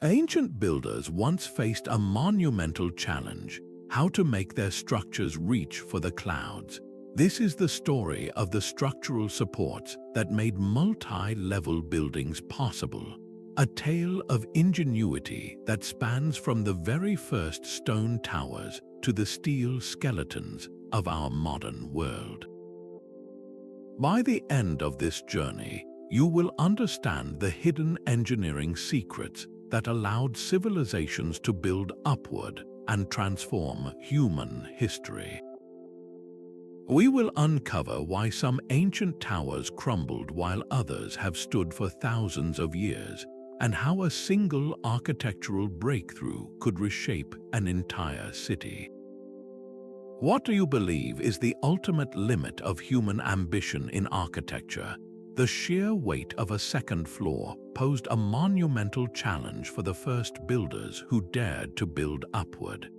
Ancient builders once faced a monumental challenge: how to make their structures reach for the clouds. This is the story of the structural supports that made multi-level buildings possible. A tale of ingenuity that spans from the very first stone towers to the steel skeletons of our modern world. By the end of this journey, you will understand the hidden engineering secrets that allowed civilizations to build upward and transform human history. We will uncover why some ancient towers crumbled while others have stood for thousands of years, and how a single architectural breakthrough could reshape an entire city. What do you believe is the ultimate limit of human ambition in architecture? The sheer weight of a second floor posed a monumental challenge for the first builders who dared to build upward.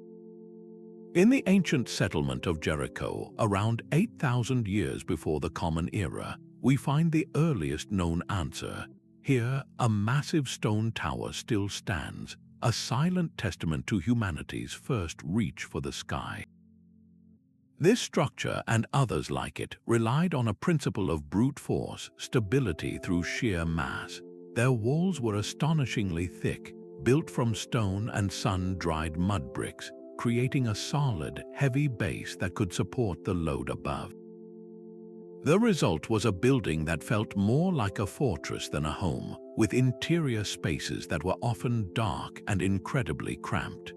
In the ancient settlement of Jericho, around 8,000 years before the Common Era, we find the earliest known answer. Here, a massive stone tower still stands, a silent testament to humanity's first reach for the sky. This structure and others like it relied on a principle of brute force, stability through sheer mass. Their walls were astonishingly thick, built from stone and sun-dried mud bricks, creating a solid, heavy base that could support the load above. The result was a building that felt more like a fortress than a home, with interior spaces that were often dark and incredibly cramped.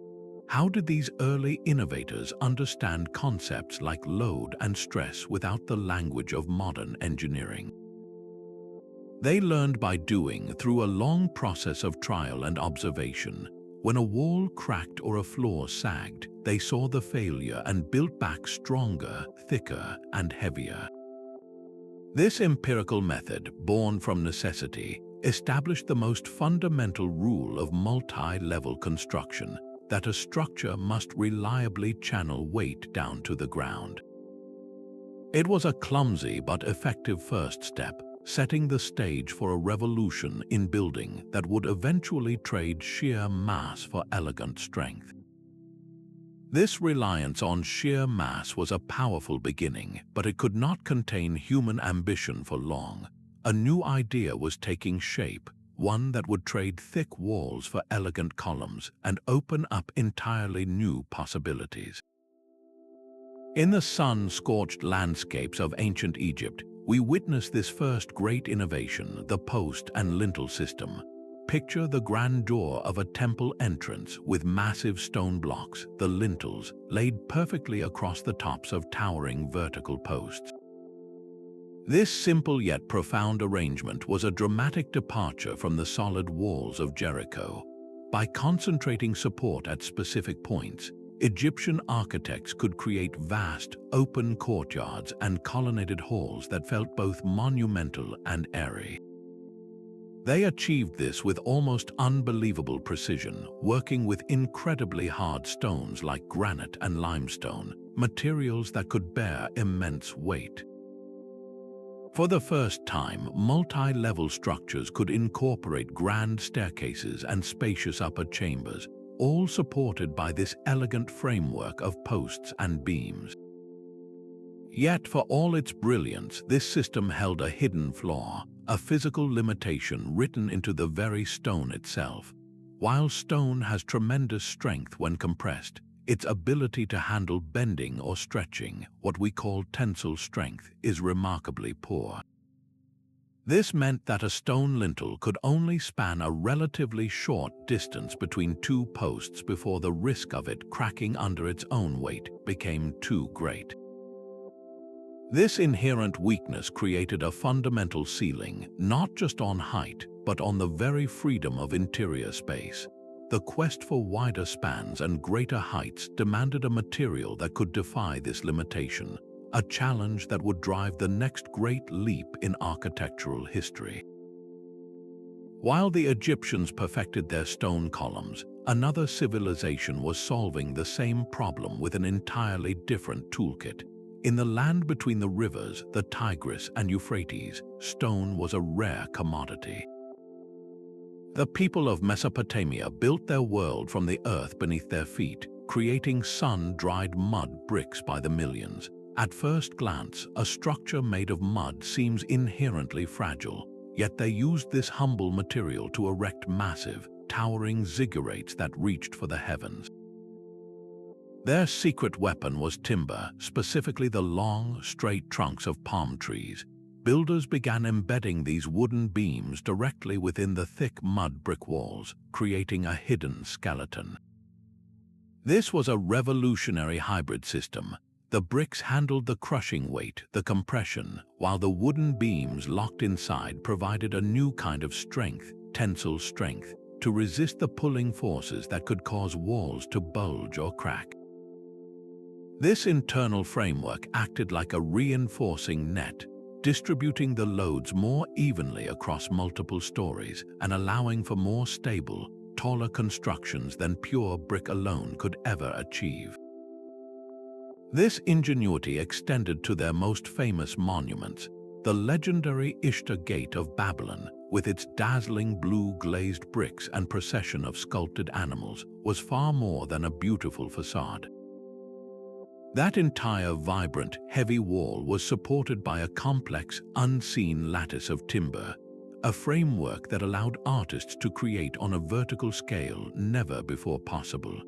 How did these early innovators understand concepts like load and stress without the language of modern engineering? They learned by doing, through a long process of trial and observation. When a wall cracked or a floor sagged, they saw the failure and built back stronger, thicker, and heavier. This empirical method, born from necessity, established the most fundamental rule of multi-level construction: that a structure must reliably channel weight down to the ground. It was a clumsy but effective first step, setting the stage for a revolution in building that would eventually trade sheer mass for elegant strength. This reliance on sheer mass was a powerful beginning, but it could not contain human ambition for long. A new idea was taking shape, one that would trade thick walls for elegant columns and open up entirely new possibilities. In the sun-scorched landscapes of ancient Egypt, we witness this first great innovation, the post and lintel system. Picture the grandeur of a temple entrance with massive stone blocks, the lintels, laid perfectly across the tops of towering vertical posts. This simple yet profound arrangement was a dramatic departure from the solid walls of Jericho. By concentrating support at specific points, Egyptian architects could create vast, open courtyards and colonnaded halls that felt both monumental and airy. They achieved this with almost unbelievable precision, working with incredibly hard stones like granite and limestone, materials that could bear immense weight. For the first time, multi-level structures could incorporate grand staircases and spacious upper chambers, all supported by this elegant framework of posts and beams. Yet, for all its brilliance, this system held a hidden flaw, a physical limitation written into the very stone itself. While stone has tremendous strength when compressed, its ability to handle bending or stretching, what we call tensile strength, is remarkably poor. This meant that a stone lintel could only span a relatively short distance between two posts before the risk of it cracking under its own weight became too great. This inherent weakness created a fundamental ceiling, not just on height, but on the very freedom of interior space. The quest for wider spans and greater heights demanded a material that could defy this limitation, a challenge that would drive the next great leap in architectural history. While the Egyptians perfected their stone columns, another civilization was solving the same problem with an entirely different toolkit. In the land between the rivers, the Tigris and Euphrates, stone was a rare commodity. The people of Mesopotamia built their world from the earth beneath their feet, creating sun-dried mud bricks by the millions. At first glance, a structure made of mud seems inherently fragile, yet they used this humble material to erect massive, towering ziggurats that reached for the heavens. Their secret weapon was timber, specifically the long, straight trunks of palm trees. Builders began embedding these wooden beams directly within the thick mud brick walls, creating a hidden skeleton. This was a revolutionary hybrid system. The bricks handled the crushing weight, the compression, while the wooden beams locked inside provided a new kind of strength, tensile strength, to resist the pulling forces that could cause walls to bulge or crack. This internal framework acted like a reinforcing net, distributing the loads more evenly across multiple stories and allowing for more stable, taller constructions than pure brick alone could ever achieve. This ingenuity extended to their most famous monuments. The legendary Ishtar Gate of Babylon, with its dazzling blue glazed bricks and procession of sculpted animals, was far more than a beautiful facade. That entire vibrant, heavy wall was supported by a complex, unseen lattice of timber, a framework that allowed artists to create on a vertical scale never before possible.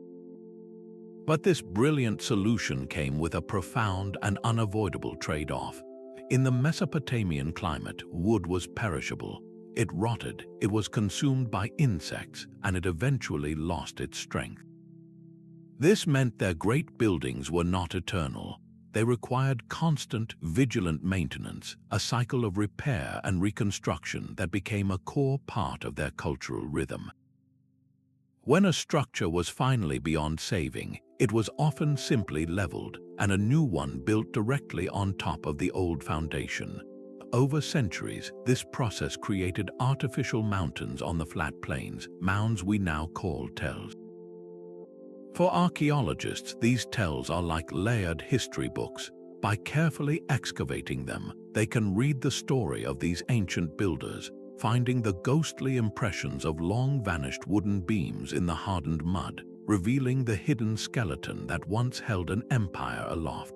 But this brilliant solution came with a profound and unavoidable trade-off. In the Mesopotamian climate, wood was perishable. It rotted, it was consumed by insects, and it eventually lost its strength. This meant their great buildings were not eternal. They required constant, vigilant maintenance, a cycle of repair and reconstruction that became a core part of their cultural rhythm. When a structure was finally beyond saving, it was often simply leveled, and a new one built directly on top of the old foundation. Over centuries, this process created artificial mountains on the flat plains, mounds we now call tells. For archaeologists, these tells are like layered history books. By carefully excavating them, they can read the story of these ancient builders, finding the ghostly impressions of long-vanished wooden beams in the hardened mud, revealing the hidden skeleton that once held an empire aloft.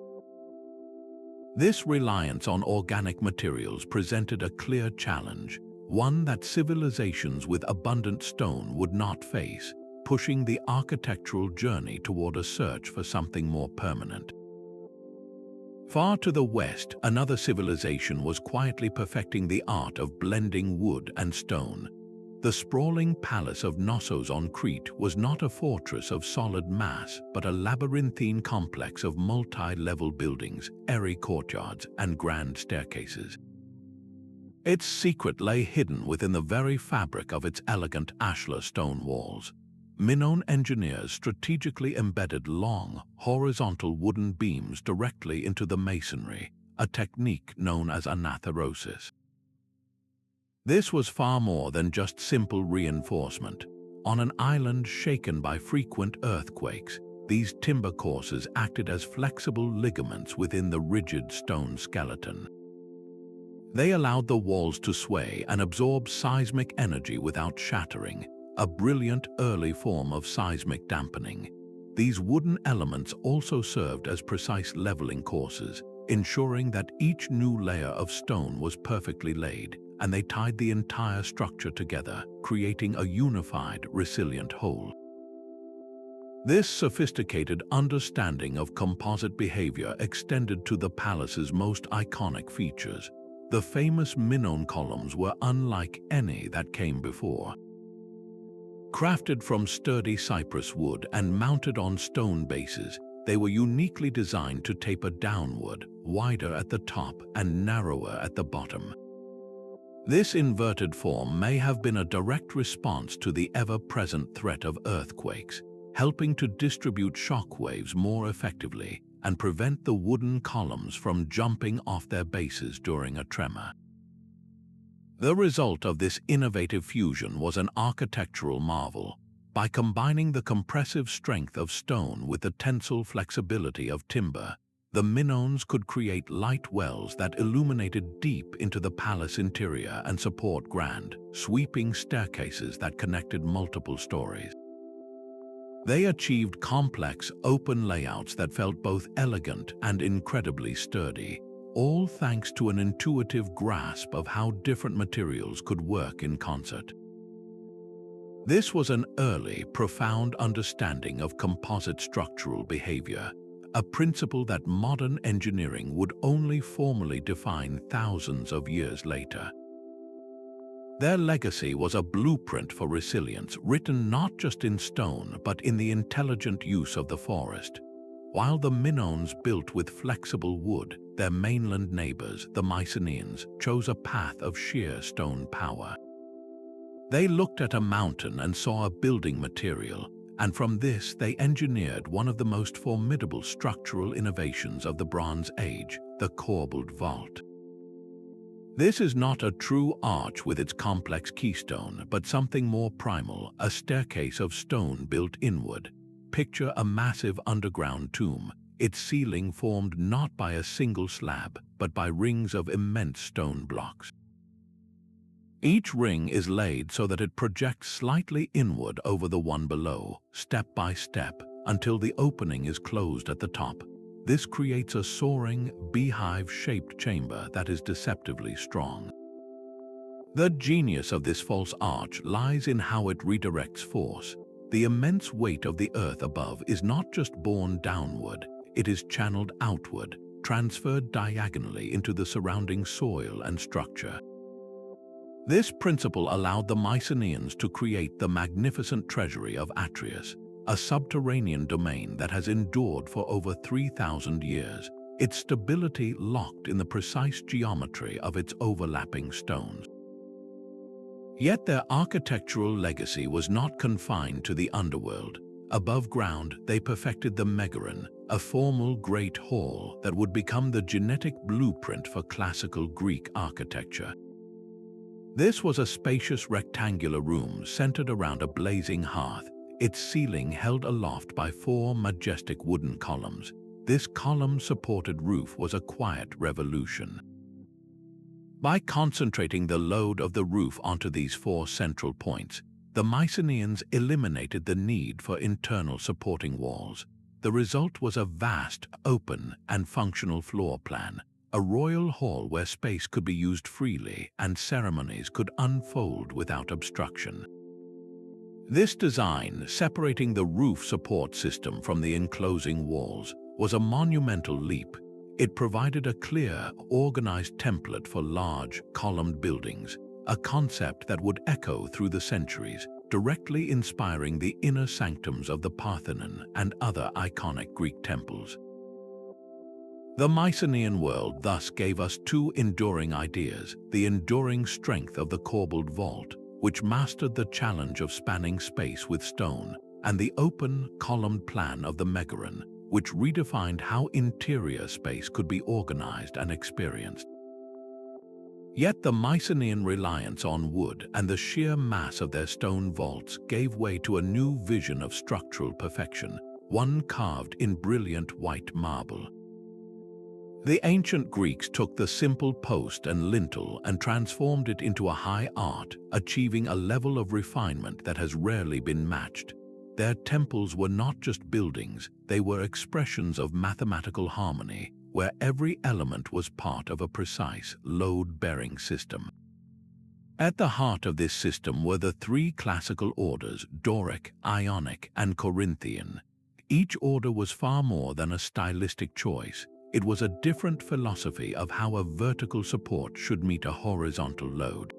This reliance on organic materials presented a clear challenge, one that civilizations with abundant stone would not face, pushing the architectural journey toward a search for something more permanent. Far to the west, another civilization was quietly perfecting the art of blending wood and stone. The sprawling palace of Knossos on Crete was not a fortress of solid mass, but a labyrinthine complex of multi-level buildings, airy courtyards, and grand staircases. Its secret lay hidden within the very fabric of its elegant ashlar stone walls. Minoan engineers strategically embedded long, horizontal wooden beams directly into the masonry, a technique known as anathyrosis. This was far more than just simple reinforcement. On an island shaken by frequent earthquakes, these timber courses acted as flexible ligaments within the rigid stone skeleton. They allowed the walls to sway and absorb seismic energy without shattering, a brilliant early form of seismic dampening. These wooden elements also served as precise leveling courses, ensuring that each new layer of stone was perfectly laid, and they tied the entire structure together, creating a unified, resilient whole. This sophisticated understanding of composite behavior extended to the palace's most iconic features. The famous Minoan columns were unlike any that came before. Crafted from sturdy cypress wood and mounted on stone bases, they were uniquely designed to taper downward, wider at the top and narrower at the bottom. This inverted form may have been a direct response to the ever-present threat of earthquakes, helping to distribute shock waves more effectively and prevent the wooden columns from jumping off their bases during a tremor. The result of this innovative fusion was an architectural marvel. By combining the compressive strength of stone with the tensile flexibility of timber, The Minoans could create light wells that illuminated deep into the palace interior and support grand, sweeping staircases that connected multiple stories. They achieved complex, open layouts that felt both elegant and incredibly sturdy, all thanks to an intuitive grasp of how different materials could work in concert. This was an early, profound understanding of composite structural behavior, a principle that modern engineering would only formally define thousands of years later. Their legacy was a blueprint for resilience, written not just in stone but in the intelligent use of the forest. While the Minoans built with flexible wood, their mainland neighbors, the Mycenaeans, chose a path of sheer stone power. They looked at a mountain and saw a building material, and from this they engineered one of the most formidable structural innovations of the Bronze Age, the Corbelled vault. This is not a true arch with its complex keystone, but something more primal, a staircase of stone built inward. Picture a massive underground tomb, its ceiling formed not by a single slab, but by rings of immense stone blocks. Each ring is laid so that it projects slightly inward over the one below, step by step, until the opening is closed at the top. This creates a soaring, beehive-shaped chamber that is deceptively strong. The genius of this false arch lies in how it redirects force. The immense weight of the earth above is not just borne downward, it is channeled outward, transferred diagonally into the surrounding soil and structure. This principle allowed the Mycenaeans to create the magnificent treasury of Atreus, a subterranean domain that has endured for over 3,000 years, its stability locked in the precise geometry of its overlapping stones. Yet their architectural legacy was not confined to the underworld. Above ground, they perfected the Megaron, a formal great hall that would become the genetic blueprint for classical Greek architecture. This was a spacious rectangular room centered around a blazing hearth, its ceiling held aloft by 4 majestic wooden columns. This column-supported roof was a quiet revolution. By concentrating the load of the roof onto these 4 central points, the Mycenaeans eliminated the need for internal supporting walls. The result was a vast, open, and functional floor plan, a royal hall where space could be used freely and ceremonies could unfold without obstruction. This design, separating the roof support system from the enclosing walls, was a monumental leap. It provided a clear, organized template for large, columned buildings, a concept that would echo through the centuries, directly inspiring the inner sanctums of the Parthenon and other iconic Greek temples. The Mycenaean world thus gave us 2 enduring ideas: the enduring strength of the Corbelled vault, which mastered the challenge of spanning space with stone, and the open, columned plan of the Megaron, which redefined how interior space could be organized and experienced. Yet the Mycenaean reliance on wood and the sheer mass of their stone vaults gave way to a new vision of structural perfection, one carved in brilliant white marble. The ancient Greeks took the simple post and lintel and transformed it into a high art, achieving a level of refinement that has rarely been matched. Their temples were not just buildings, they were expressions of mathematical harmony, where every element was part of a precise, load-bearing system. At the heart of this system were the 3 classical orders: Doric, Ionic, and Corinthian. Each order was far more than a stylistic choice. It was a different philosophy of how a vertical support should meet a horizontal load.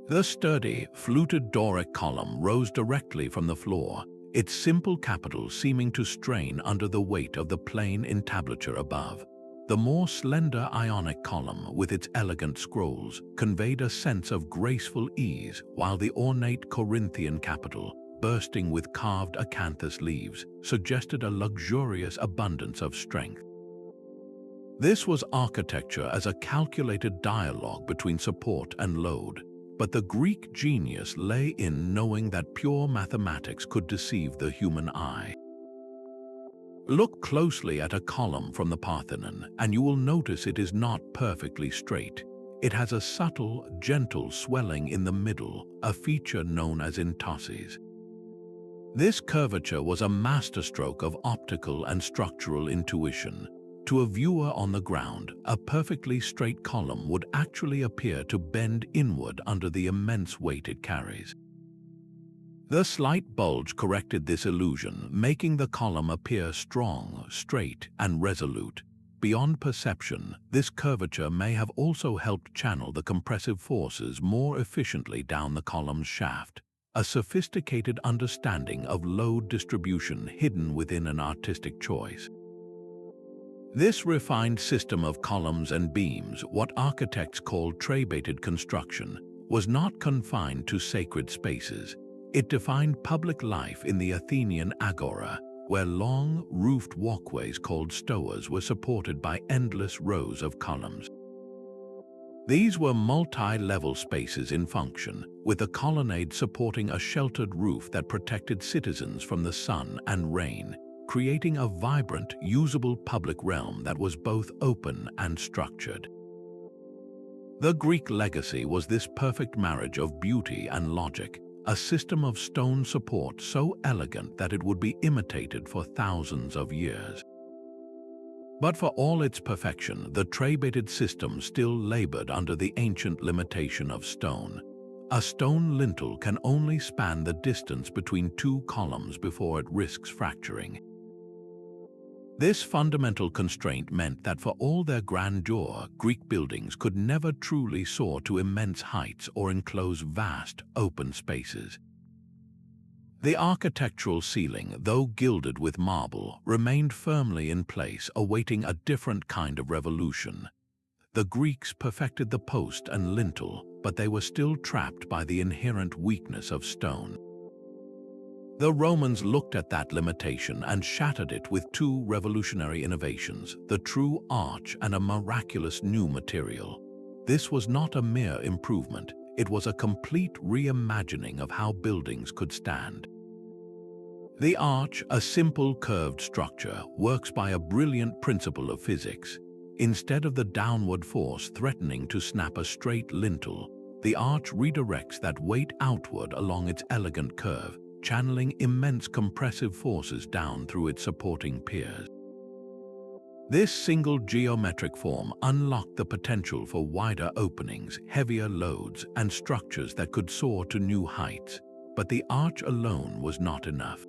The sturdy, fluted Doric column rose directly from the floor, its simple capital seeming to strain under the weight of the plain entablature above. The more slender Ionic column, with its elegant scrolls, conveyed a sense of graceful ease, while the ornate Corinthian capital, bursting with carved acanthus leaves, suggested a luxurious abundance of strength. This was architecture as a calculated dialogue between support and load, but the Greek genius lay in knowing that pure mathematics could deceive the human eye. Look closely at a column from the Parthenon, and you will notice it is not perfectly straight. It has a subtle, gentle swelling in the middle, a feature known as entosses. This curvature was a masterstroke of optical and structural intuition. To a viewer on the ground, a perfectly straight column would actually appear to bend inward under the immense weight it carries. The slight bulge corrected this illusion, making the column appear strong, straight, and resolute. Beyond perception, this curvature may have also helped channel the compressive forces more efficiently down the column's shaft, a sophisticated understanding of load distribution hidden within an artistic choice. This refined system of columns and beams, what architects call tray-baited construction, was not confined to sacred spaces. It defined public life in the Athenian agora, where long, roofed walkways called stoas were supported by endless rows of columns. These were multi-level spaces in function, with a colonnade supporting a sheltered roof that protected citizens from the sun and rain, creating a vibrant, usable public realm that was both open and structured. The Greek legacy was this perfect marriage of beauty and logic, a system of stone support so elegant that it would be imitated for thousands of years. But for all its perfection, the tray-baited system still labored under the ancient limitation of stone. A stone lintel can only span the distance between two columns before it risks fracturing. This fundamental constraint meant that for all their grandeur, Greek buildings could never truly soar to immense heights or enclose vast, open spaces. The architectural ceiling, though gilded with marble, remained firmly in place, awaiting a different kind of revolution. The Greeks perfected the post and lintel, but they were still trapped by the inherent weakness of stone. The Romans looked at that limitation and shattered it with two revolutionary innovations, the true arch and a miraculous new material. This was not a mere improvement, it was a complete reimagining of how buildings could stand. The arch, a simple curved structure, works by a brilliant principle of physics. Instead of the downward force threatening to snap a straight lintel, the arch redirects that weight outward along its elegant curve, channeling immense compressive forces down through its supporting piers. This single geometric form unlocked the potential for wider openings, heavier loads, and structures that could soar to new heights. But the arch alone was not enough.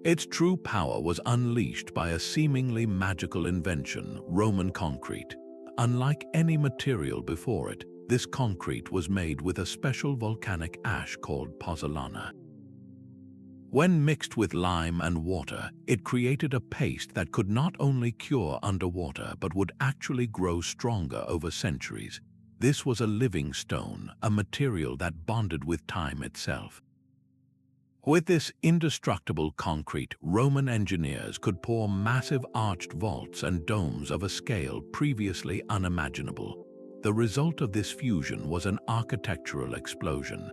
Its true power was unleashed by a seemingly magical invention, Roman concrete. Unlike any material before it, this concrete was made with a special volcanic ash called pozzolana. When mixed with lime and water, it created a paste that could not only cure underwater but would actually grow stronger over centuries. This was a living stone, a material that bonded with time itself. With this indestructible concrete, Roman engineers could pour massive arched vaults and domes of a scale previously unimaginable. The result of this fusion was an architectural explosion.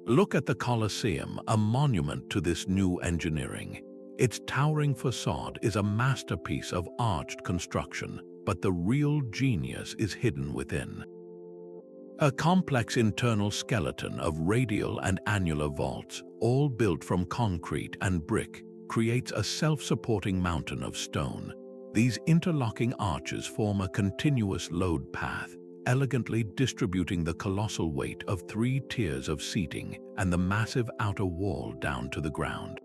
Look at the Colosseum, a monument to this new engineering. Its towering facade is a masterpiece of arched construction, but the real genius is hidden within. A complex internal skeleton of radial and annular vaults, all built from concrete and brick, creates a self-supporting mountain of stone. These interlocking arches form a continuous load path, elegantly distributing the colossal weight of 3 tiers of seating and the massive outer wall down to the ground.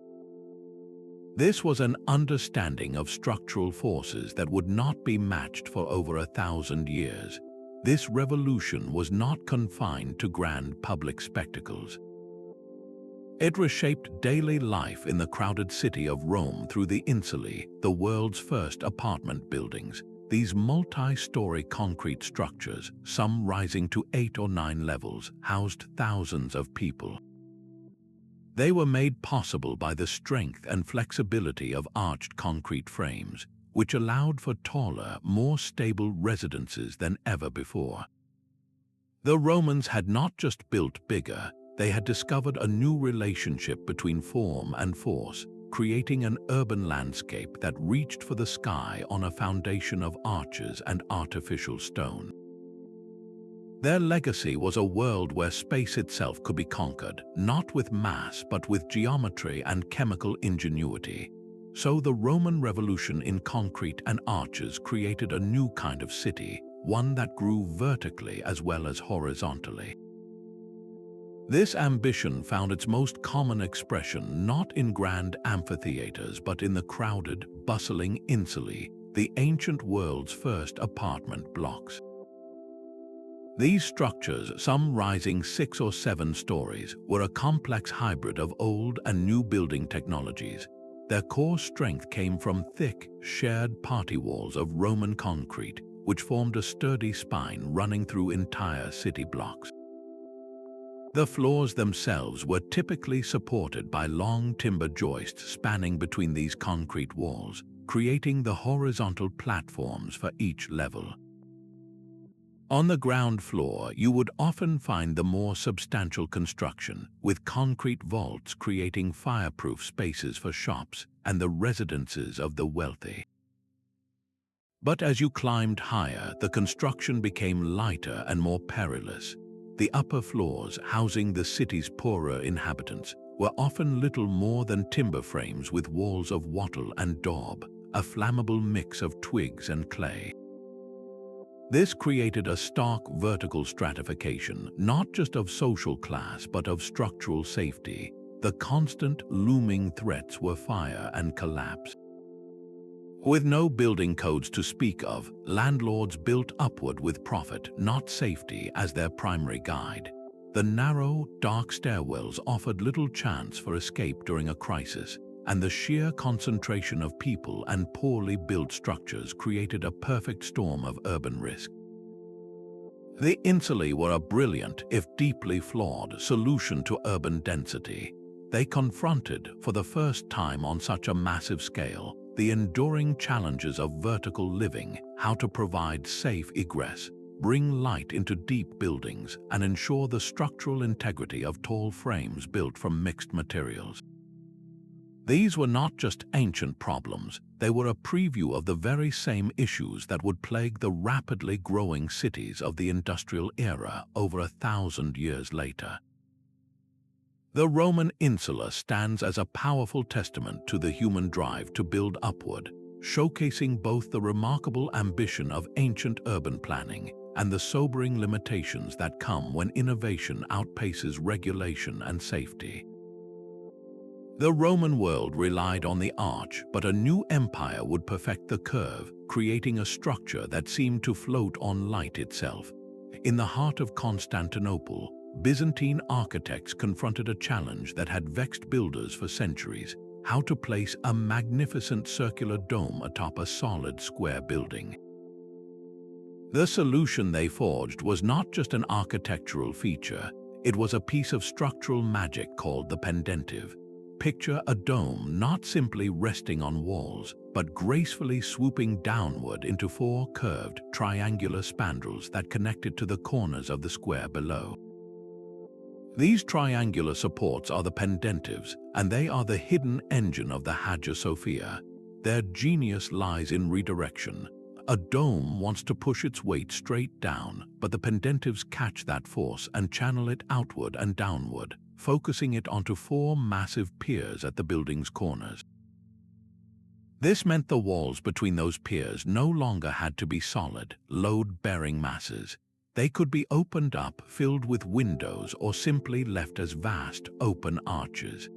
This was an understanding of structural forces that would not be matched for over 1,000 years. This revolution was not confined to grand public spectacles. It reshaped daily life in the crowded city of Rome through the Insulae, the world's first apartment buildings. These multi-story concrete structures, some rising to 8 or 9 levels, housed thousands of people. They were made possible by the strength and flexibility of arched concrete frames, which allowed for taller, more stable residences than ever before. The Romans had not just built bigger, they had discovered a new relationship between form and force, creating an urban landscape that reached for the sky on a foundation of arches and artificial stone. Their legacy was a world where space itself could be conquered, not with mass but with geometry and chemical ingenuity. So the Roman Revolution in concrete and arches created a new kind of city, one that grew vertically as well as horizontally. This ambition found its most common expression not in grand amphitheaters but in the crowded, bustling Insulae, the ancient world's first apartment blocks. These structures, some rising 6 or 7 stories, were a complex hybrid of old and new building technologies. Their core strength came from thick, shared party walls of Roman concrete, which formed a sturdy spine running through entire city blocks. The floors themselves were typically supported by long timber joists spanning between these concrete walls, creating the horizontal platforms for each level. On the ground floor, you would often find the more substantial construction, with concrete vaults creating fireproof spaces for shops and the residences of the wealthy. But as you climbed higher, the construction became lighter and more perilous. The upper floors, housing the city's poorer inhabitants, were often little more than timber frames with walls of wattle and daub, a flammable mix of twigs and clay. This created a stark vertical stratification, not just of social class but of structural safety. The constant looming threats were fire and collapse. With no building codes to speak of, landlords built upward with profit, not safety, as their primary guide. The narrow, dark stairwells offered little chance for escape during a crisis, and the sheer concentration of people and poorly built structures created a perfect storm of urban risk. The Insulae were a brilliant, if deeply flawed, solution to urban density. They confronted, for the first time on such a massive scale, the enduring challenges of vertical living, how to provide safe egress, bring light into deep buildings, and ensure the structural integrity of tall frames built from mixed materials. These were not just ancient problems, they were a preview of the very same issues that would plague the rapidly growing cities of the industrial era over 1,000 years later. The Roman insula stands as a powerful testament to the human drive to build upward, showcasing both the remarkable ambition of ancient urban planning and the sobering limitations that come when innovation outpaces regulation and safety. The Roman world relied on the arch, but a new empire would perfect the curve, creating a structure that seemed to float on light itself. In the heart of Constantinople, Byzantine architects confronted a challenge that had vexed builders for centuries: how to place a magnificent circular dome atop a solid square building. The solution they forged was not just an architectural feature, it was a piece of structural magic called the pendentive. Picture a dome not simply resting on walls, but gracefully swooping downward into 4 curved, triangular spandrels that connected to the corners of the square below. These triangular supports are the pendentives, and they are the hidden engine of the Hagia Sophia. Their genius lies in redirection. A dome wants to push its weight straight down, but the pendentives catch that force and channel it outward and downward, focusing it onto 4 massive piers at the building's corners. This meant the walls between those piers no longer had to be solid, load-bearing masses. They could be opened up, filled with windows, or simply left as vast, open arches.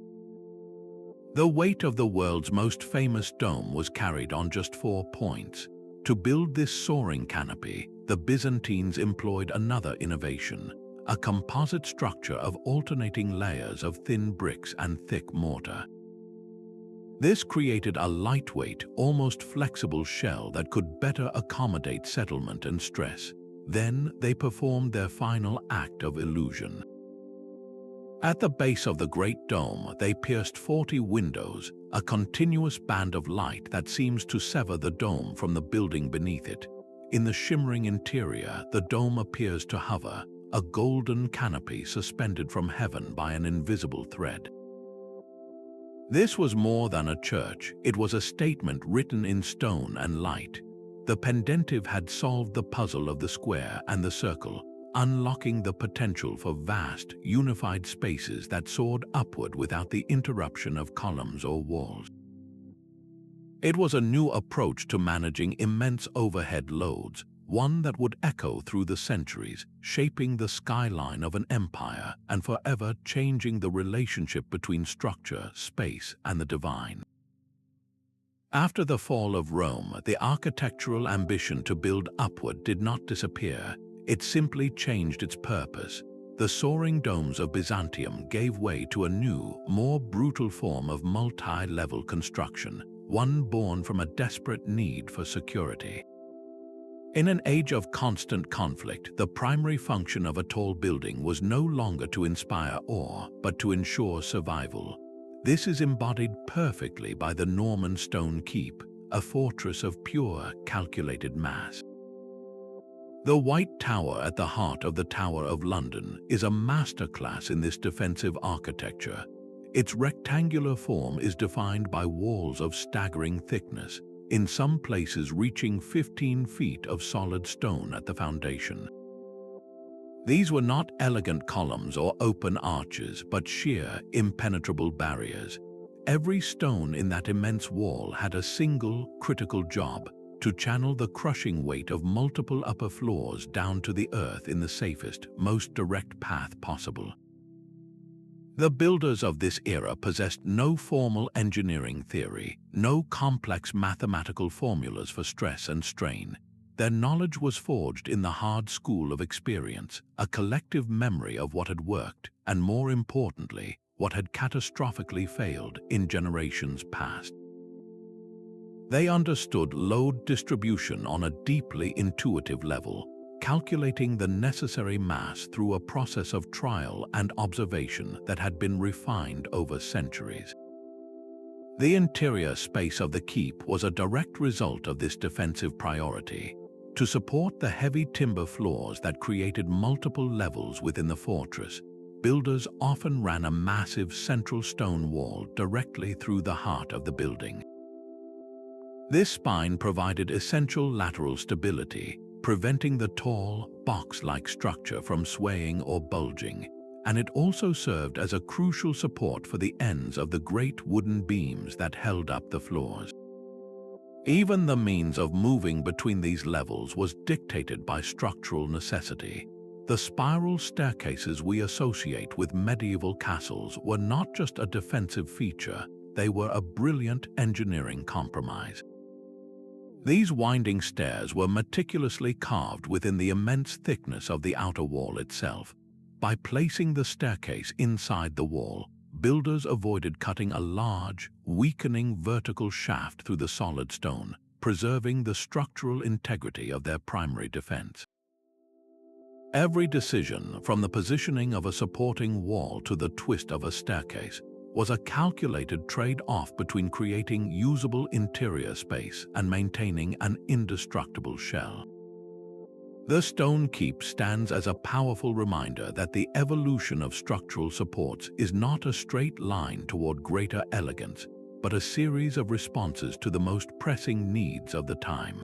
The weight of the world's most famous dome was carried on just 4 points. To build this soaring canopy, the Byzantines employed another innovation: a composite structure of alternating layers of thin bricks and thick mortar. This created a lightweight, almost flexible shell that could better accommodate settlement and stress. Then they performed their final act of illusion. At the base of the Great Dome, they pierced 40 windows, a continuous band of light that seems to sever the dome from the building beneath it. In the shimmering interior, the dome appears to hover, a golden canopy suspended from heaven by an invisible thread. This was more than a church, it was a statement written in stone and light. The pendentive had solved the puzzle of the square and the circle, unlocking the potential for vast, unified spaces that soared upward without the interruption of columns or walls. It was a new approach to managing immense overhead loads, one that would echo through the centuries, shaping the skyline of an empire and forever changing the relationship between structure, space, and the divine. After the fall of Rome, the architectural ambition to build upward did not disappear, it simply changed its purpose. The soaring domes of Byzantium gave way to a new, more brutal form of multi-level construction, one born from a desperate need for security. In an age of constant conflict, the primary function of a tall building was no longer to inspire awe, but to ensure survival. This is embodied perfectly by the Norman stone keep, a fortress of pure, calculated mass. The White Tower at the heart of the Tower of London is a masterclass in this defensive architecture. Its rectangular form is defined by walls of staggering thickness, in some places reaching 15 feet of solid stone at the foundation. These were not elegant columns or open arches, but sheer, impenetrable barriers. Every stone in that immense wall had a single, critical job: to channel the crushing weight of multiple upper floors down to the earth in the safest, most direct path possible. The builders of this era possessed no formal engineering theory, no complex mathematical formulas for stress and strain. Their knowledge was forged in the hard school of experience, a collective memory of what had worked, and more importantly, what had catastrophically failed in generations past. They understood load distribution on a deeply intuitive level, calculating the necessary mass through a process of trial and observation that had been refined over centuries. The interior space of the keep was a direct result of this defensive priority. To support the heavy timber floors that created multiple levels within the fortress, builders often ran a massive central stone wall directly through the heart of the building. This spine provided essential lateral stability, preventing the tall, box-like structure from swaying or bulging, and it also served as a crucial support for the ends of the great wooden beams that held up the floors. Even the means of moving between these levels was dictated by structural necessity. The spiral staircases we associate with medieval castles were not just a defensive feature, they were a brilliant engineering compromise. These winding stairs were meticulously carved within the immense thickness of the outer wall itself. By placing the staircase inside the wall, builders avoided cutting a large, weakening vertical shaft through the solid stone, preserving the structural integrity of their primary defense. Every decision, from the positioning of a supporting wall to the twist of a staircase, was a calculated trade-off between creating usable interior space and maintaining an indestructible shell. The stone keep stands as a powerful reminder that the evolution of structural supports is not a straight line toward greater elegance, but a series of responses to the most pressing needs of the time.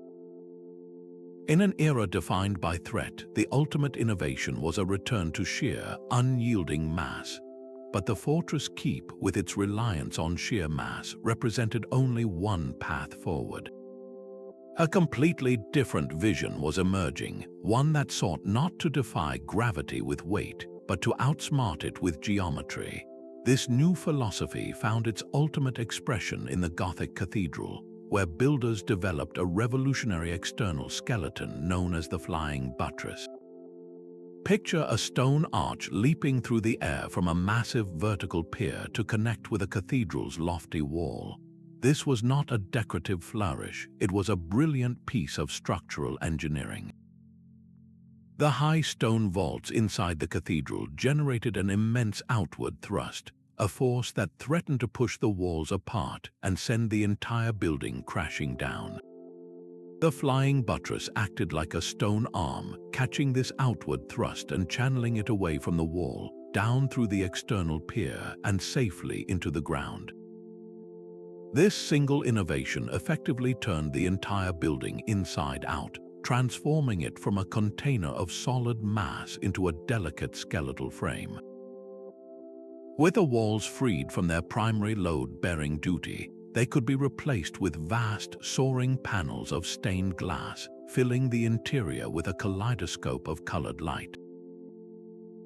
In an era defined by threat, the ultimate innovation was a return to sheer, unyielding mass. But the fortress keep, with its reliance on sheer mass, represented only one path forward. A completely different vision was emerging, one that sought not to defy gravity with weight, but to outsmart it with geometry. This new philosophy found its ultimate expression in the Gothic cathedral, where builders developed a revolutionary external skeleton known as the flying buttress. Picture a stone arch leaping through the air from a massive vertical pier to connect with a cathedral's lofty wall. This was not a decorative flourish, it was a brilliant piece of structural engineering. The high stone vaults inside the cathedral generated an immense outward thrust, a force that threatened to push the walls apart and send the entire building crashing down. The flying buttress acted like a stone arm, catching this outward thrust and channeling it away from the wall, down through the external pier and safely into the ground. This single innovation effectively turned the entire building inside out, transforming it from a container of solid mass into a delicate skeletal frame. With the walls freed from their primary load-bearing duty, they could be replaced with vast, soaring panels of stained glass, filling the interior with a kaleidoscope of colored light.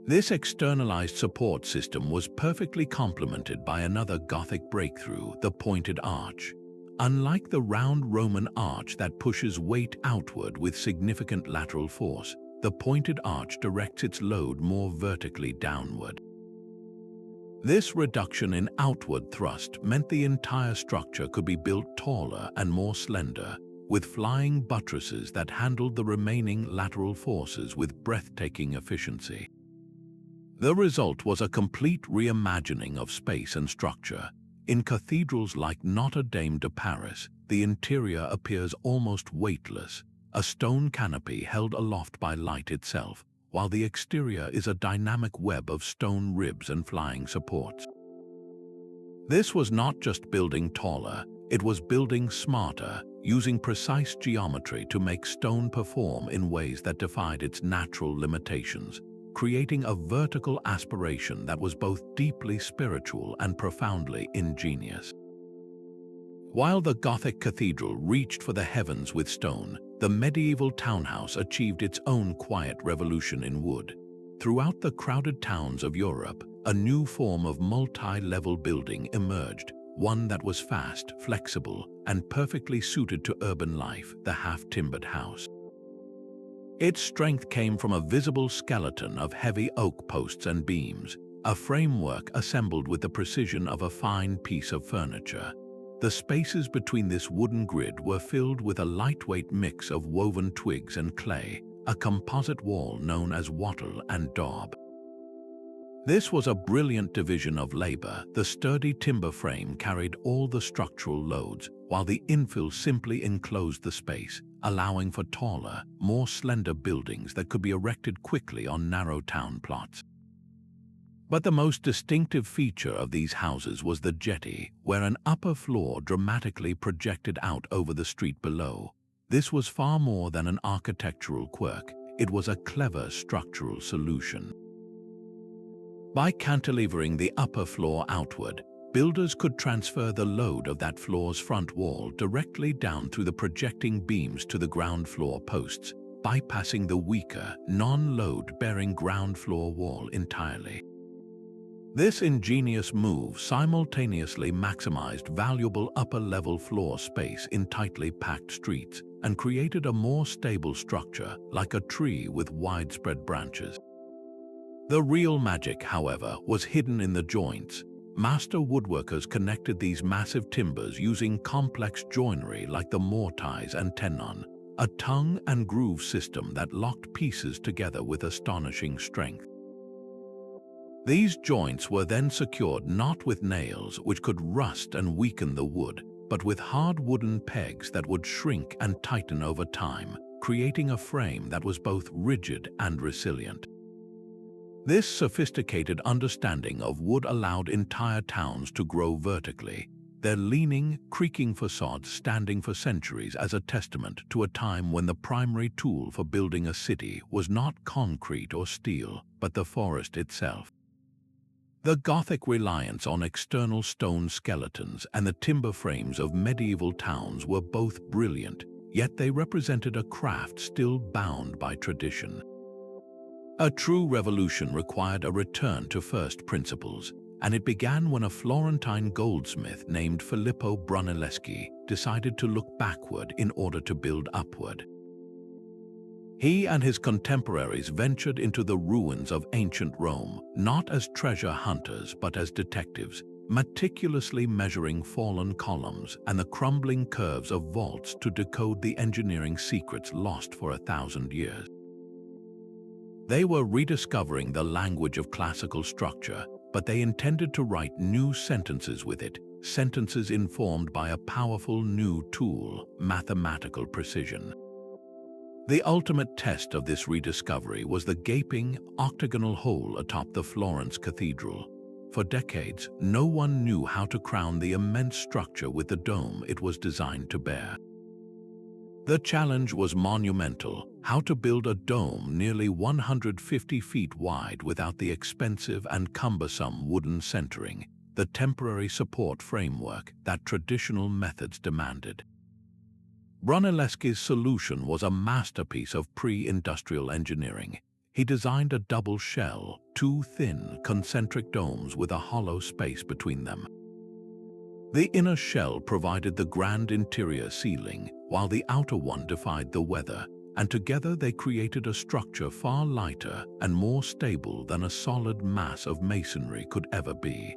This externalized support system was perfectly complemented by another Gothic breakthrough, the pointed arch. Unlike the round Roman arch that pushes weight outward with significant lateral force, the pointed arch directs its load more vertically downward. This reduction in outward thrust meant the entire structure could be built taller and more slender, with flying buttresses that handled the remaining lateral forces with breathtaking efficiency. The result was a complete reimagining of space and structure. In cathedrals like Notre Dame de Paris, the interior appears almost weightless, a stone canopy held aloft by light itself, while the exterior is a dynamic web of stone ribs and flying supports. This was not just building taller, it was building smarter, using precise geometry to make stone perform in ways that defied its natural limitations, creating a vertical aspiration that was both deeply spiritual and profoundly ingenious. While the Gothic cathedral reached for the heavens with stone, the medieval townhouse achieved its own quiet revolution in wood. Throughout the crowded towns of Europe, a new form of multi-level building emerged, one that was fast, flexible, and perfectly suited to urban life, the half-timbered house. Its strength came from a visible skeleton of heavy oak posts and beams, a framework assembled with the precision of a fine piece of furniture. The spaces between this wooden grid were filled with a lightweight mix of woven twigs and clay, a composite wall known as wattle and daub. This was a brilliant division of labor. The sturdy timber frame carried all the structural loads, while the infill simply enclosed the space, allowing for taller, more slender buildings that could be erected quickly on narrow town plots. But the most distinctive feature of these houses was the jetty, where an upper floor dramatically projected out over the street below. This was far more than an architectural quirk, it was a clever structural solution. By cantilevering the upper floor outward, builders could transfer the load of that floor's front wall directly down through the projecting beams to the ground floor posts, bypassing the weaker, non-load-bearing ground floor wall entirely. This ingenious move simultaneously maximized valuable upper-level floor space in tightly packed streets and created a more stable structure, like a tree with widespread branches. The real magic, however, was hidden in the joints. Master woodworkers connected these massive timbers using complex joinery like the mortise and tenon, a tongue and groove system that locked pieces together with astonishing strength. These joints were then secured not with nails, which could rust and weaken the wood, but with hard wooden pegs that would shrink and tighten over time, creating a frame that was both rigid and resilient. This sophisticated understanding of wood allowed entire towns to grow vertically, their leaning, creaking facades standing for centuries as a testament to a time when the primary tool for building a city was not concrete or steel, but the forest itself. The Gothic reliance on external stone skeletons and the timber frames of medieval towns were both brilliant, yet they represented a craft still bound by tradition. A true revolution required a return to first principles, and it began when a Florentine goldsmith named Filippo Brunelleschi decided to look backward in order to build upward. He and his contemporaries ventured into the ruins of ancient Rome, not as treasure hunters but as detectives, meticulously measuring fallen columns and the crumbling curves of vaults to decode the engineering secrets lost for 1,000 years. They were rediscovering the language of classical structure, but they intended to write new sentences with it, sentences informed by a powerful new tool, mathematical precision. The ultimate test of this rediscovery was the gaping, octagonal hole atop the Florence Cathedral. For decades, no one knew how to crown the immense structure with the dome it was designed to bear. The challenge was monumental: how to build a dome nearly 150 feet wide without the expensive and cumbersome wooden centering, the temporary support framework that traditional methods demanded. Brunelleschi's solution was a masterpiece of pre-industrial engineering. He designed a double shell, two thin, concentric domes with a hollow space between them. The inner shell provided the grand interior ceiling, while the outer one defied the weather, and together they created a structure far lighter and more stable than a solid mass of masonry could ever be.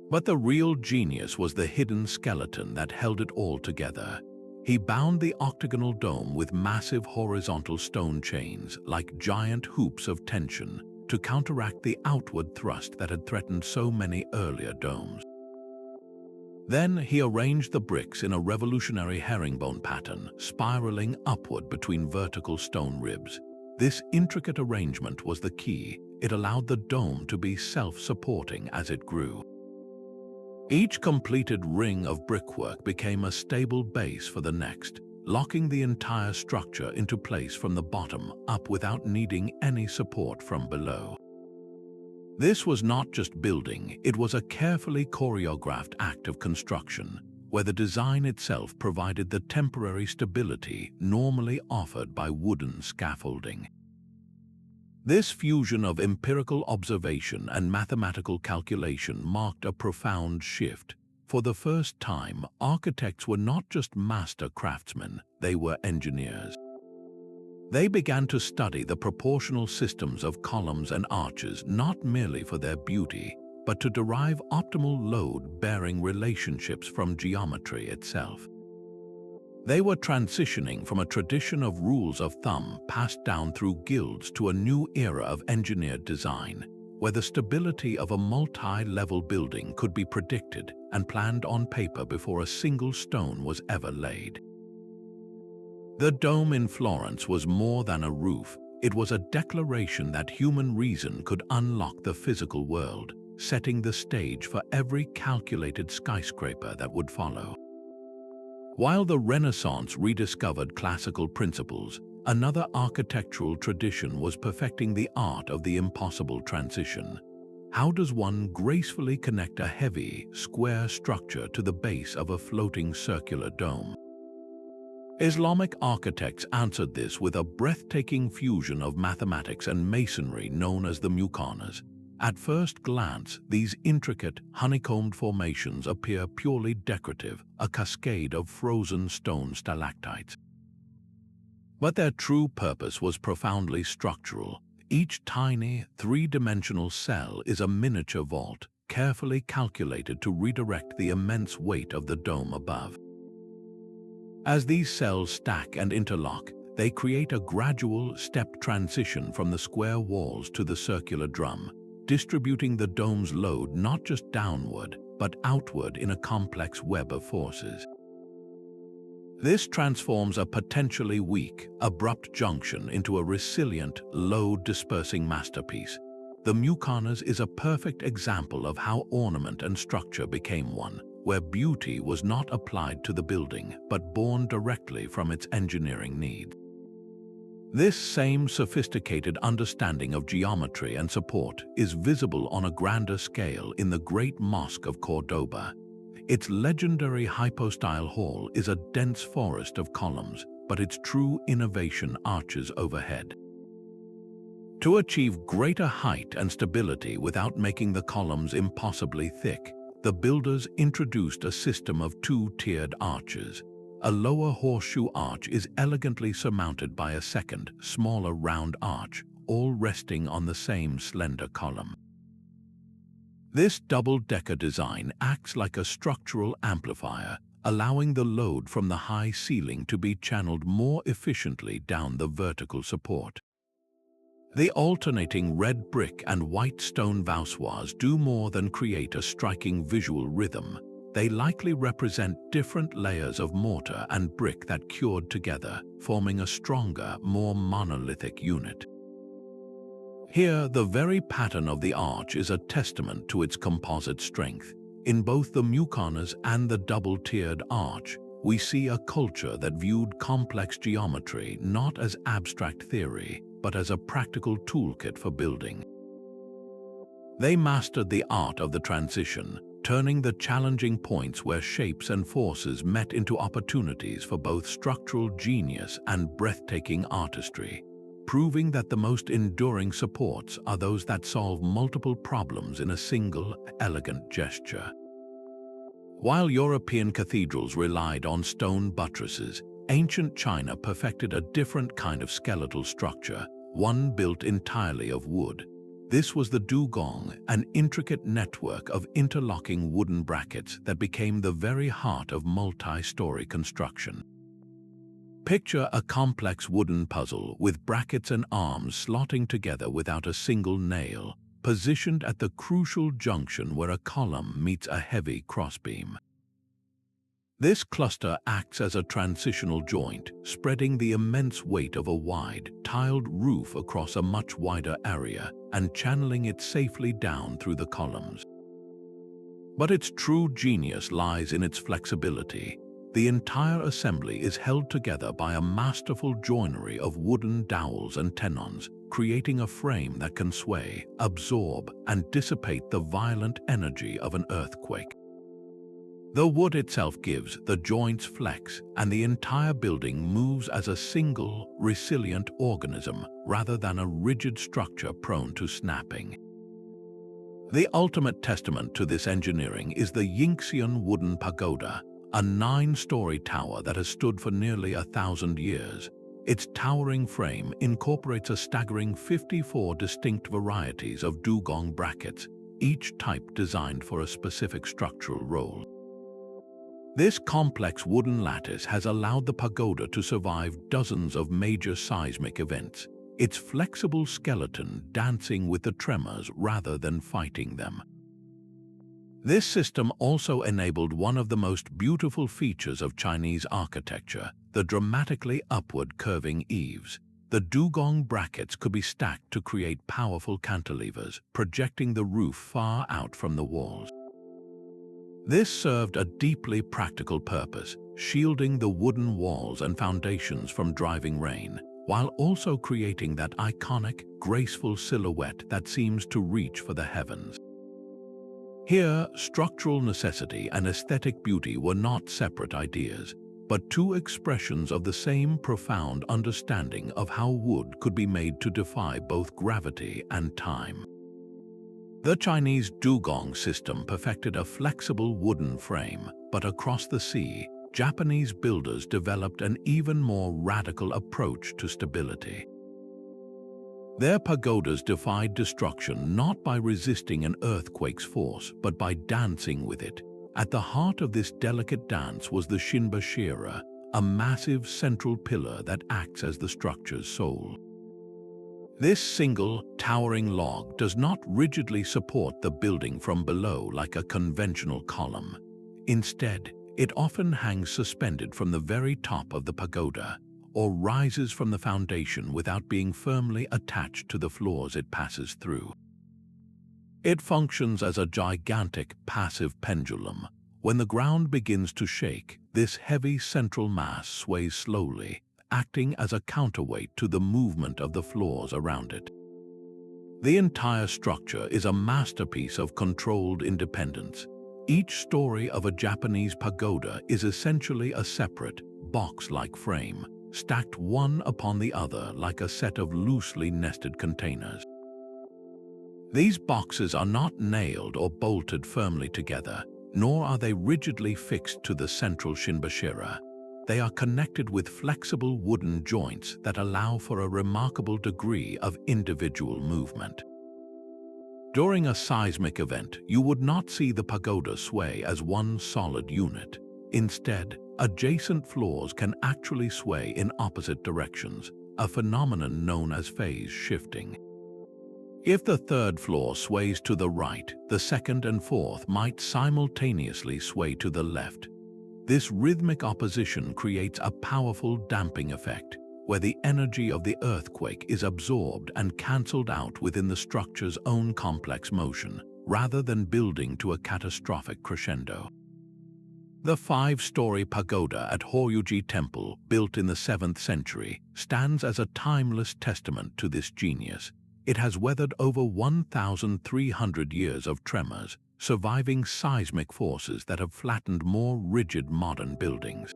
But the real genius was the hidden skeleton that held it all together. He bound the octagonal dome with massive horizontal stone chains, like giant hoops of tension, to counteract the outward thrust that had threatened so many earlier domes. Then he arranged the bricks in a revolutionary herringbone pattern, spiraling upward between vertical stone ribs. This intricate arrangement was the key. It allowed the dome to be self-supporting as it grew. Each completed ring of brickwork became a stable base for the next, locking the entire structure into place from the bottom up without needing any support from below. This was not just building, it was a carefully choreographed act of construction, where the design itself provided the temporary stability normally offered by wooden scaffolding. This fusion of empirical observation and mathematical calculation marked a profound shift. For the first time, architects were not just master craftsmen, they were engineers. They began to study the proportional systems of columns and arches not merely for their beauty, but to derive optimal load-bearing relationships from geometry itself. They were transitioning from a tradition of rules of thumb passed down through guilds to a new era of engineered design, where the stability of a multi-level building could be predicted and planned on paper before a single stone was ever laid. The dome in Florence was more than a roof. It was a declaration that human reason could unlock the physical world, setting the stage for every calculated skyscraper that would follow. While the Renaissance rediscovered classical principles, another architectural tradition was perfecting the art of the impossible transition. How does one gracefully connect a heavy, square structure to the base of a floating circular dome? Islamic architects answered this with a breathtaking fusion of mathematics and masonry known as the Muqarnas. At first glance, these intricate, honeycombed formations appear purely decorative, a cascade of frozen stone stalactites. But their true purpose was profoundly structural. Each tiny, three-dimensional cell is a miniature vault, carefully calculated to redirect the immense weight of the dome above. As these cells stack and interlock, they create a gradual, stepped transition from the square walls to the circular drum, distributing the dome's load not just downward, but outward in a complex web of forces. This transforms a potentially weak, abrupt junction into a resilient, load-dispersing masterpiece. The Muqarnas is a perfect example of how ornament and structure became one, where beauty was not applied to the building, but born directly from its engineering needs. This same sophisticated understanding of geometry and support is visible on a grander scale in the Great Mosque of Cordoba. Its legendary hypostyle hall is a dense forest of columns, but its true innovation arches overhead. To achieve greater height and stability without making the columns impossibly thick, the builders introduced a system of two-tiered arches. A lower horseshoe arch is elegantly surmounted by a second, smaller round arch, all resting on the same slender column. This double-decker design acts like a structural amplifier, allowing the load from the high ceiling to be channeled more efficiently down the vertical support. The alternating red brick and white stone voussoirs do more than create a striking visual rhythm. They likely represent different layers of mortar and brick that cured together, forming a stronger, more monolithic unit. Here, the very pattern of the arch is a testament to its composite strength. In both the Muqarnas and the double-tiered arch, we see a culture that viewed complex geometry not as abstract theory, but as a practical toolkit for building. They mastered the art of the transition, turning the challenging points where shapes and forces met into opportunities for both structural genius and breathtaking artistry, proving that the most enduring supports are those that solve multiple problems in a single, elegant gesture. While European cathedrals relied on stone buttresses, ancient China perfected a different kind of skeletal structure, one built entirely of wood. This was the Dougong, an intricate network of interlocking wooden brackets that became the very heart of multi-story construction. Picture a complex wooden puzzle with brackets and arms slotting together without a single nail, positioned at the crucial junction where a column meets a heavy crossbeam. This cluster acts as a transitional joint, spreading the immense weight of a wide, tiled roof across a much wider area and channeling it safely down through the columns. But its true genius lies in its flexibility. The entire assembly is held together by a masterful joinery of wooden dowels and tenons, creating a frame that can sway, absorb, and dissipate the violent energy of an earthquake. The wood itself gives the joints flex, and the entire building moves as a single, resilient organism rather than a rigid structure prone to snapping. The ultimate testament to this engineering is the Yingxian wooden pagoda, a 9-story tower that has stood for nearly 1,000 years. Its towering frame incorporates a staggering 54 distinct varieties of Dougong brackets, each type designed for a specific structural role. This complex wooden lattice has allowed the pagoda to survive dozens of major seismic events, its flexible skeleton dancing with the tremors rather than fighting them. This system also enabled one of the most beautiful features of Chinese architecture, the dramatically upward curving eaves. The Dougong brackets could be stacked to create powerful cantilevers, projecting the roof far out from the walls. This served a deeply practical purpose, shielding the wooden walls and foundations from driving rain, while also creating that iconic, graceful silhouette that seems to reach for the heavens. Here, structural necessity and aesthetic beauty were not separate ideas, but two expressions of the same profound understanding of how wood could be made to defy both gravity and time. The Chinese Dougong system perfected a flexible wooden frame, but across the sea, Japanese builders developed an even more radical approach to stability. Their pagodas defied destruction not by resisting an earthquake's force, but by dancing with it. At the heart of this delicate dance was the Shinbashira, a massive central pillar that acts as the structure's soul. This single, towering log does not rigidly support the building from below like a conventional column. Instead, it often hangs suspended from the very top of the pagoda, or rises from the foundation without being firmly attached to the floors it passes through. It functions as a gigantic, passive pendulum. When the ground begins to shake, this heavy central mass sways slowly, acting as a counterweight to the movement of the floors around it. The entire structure is a masterpiece of controlled independence. Each story of a Japanese pagoda is essentially a separate, box-like frame, stacked one upon the other like a set of loosely nested containers. These boxes are not nailed or bolted firmly together, nor are they rigidly fixed to the central Shinbashira. They are connected with flexible wooden joints that allow for a remarkable degree of individual movement. During a seismic event, you would not see the pagoda sway as one solid unit. Instead, adjacent floors can actually sway in opposite directions, a phenomenon known as phase shifting. If the third floor sways to the right, the second and fourth might simultaneously sway to the left. This rhythmic opposition creates a powerful damping effect, where the energy of the earthquake is absorbed and cancelled out within the structure's own complex motion, rather than building to a catastrophic crescendo. The 5-story pagoda at Horyuji Temple, built in the 7th century, stands as a timeless testament to this genius. It has weathered over 1,300 years of tremors, surviving seismic forces that have flattened more rigid modern buildings.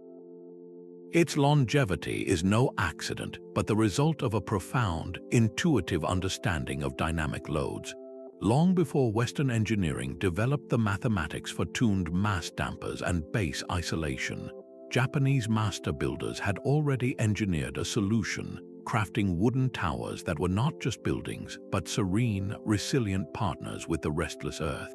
Its longevity is no accident, but the result of a profound, intuitive understanding of dynamic loads. Long before Western engineering developed the mathematics for tuned mass dampers and base isolation, Japanese master builders had already engineered a solution, crafting wooden towers that were not just buildings, but serene, resilient partners with the restless earth.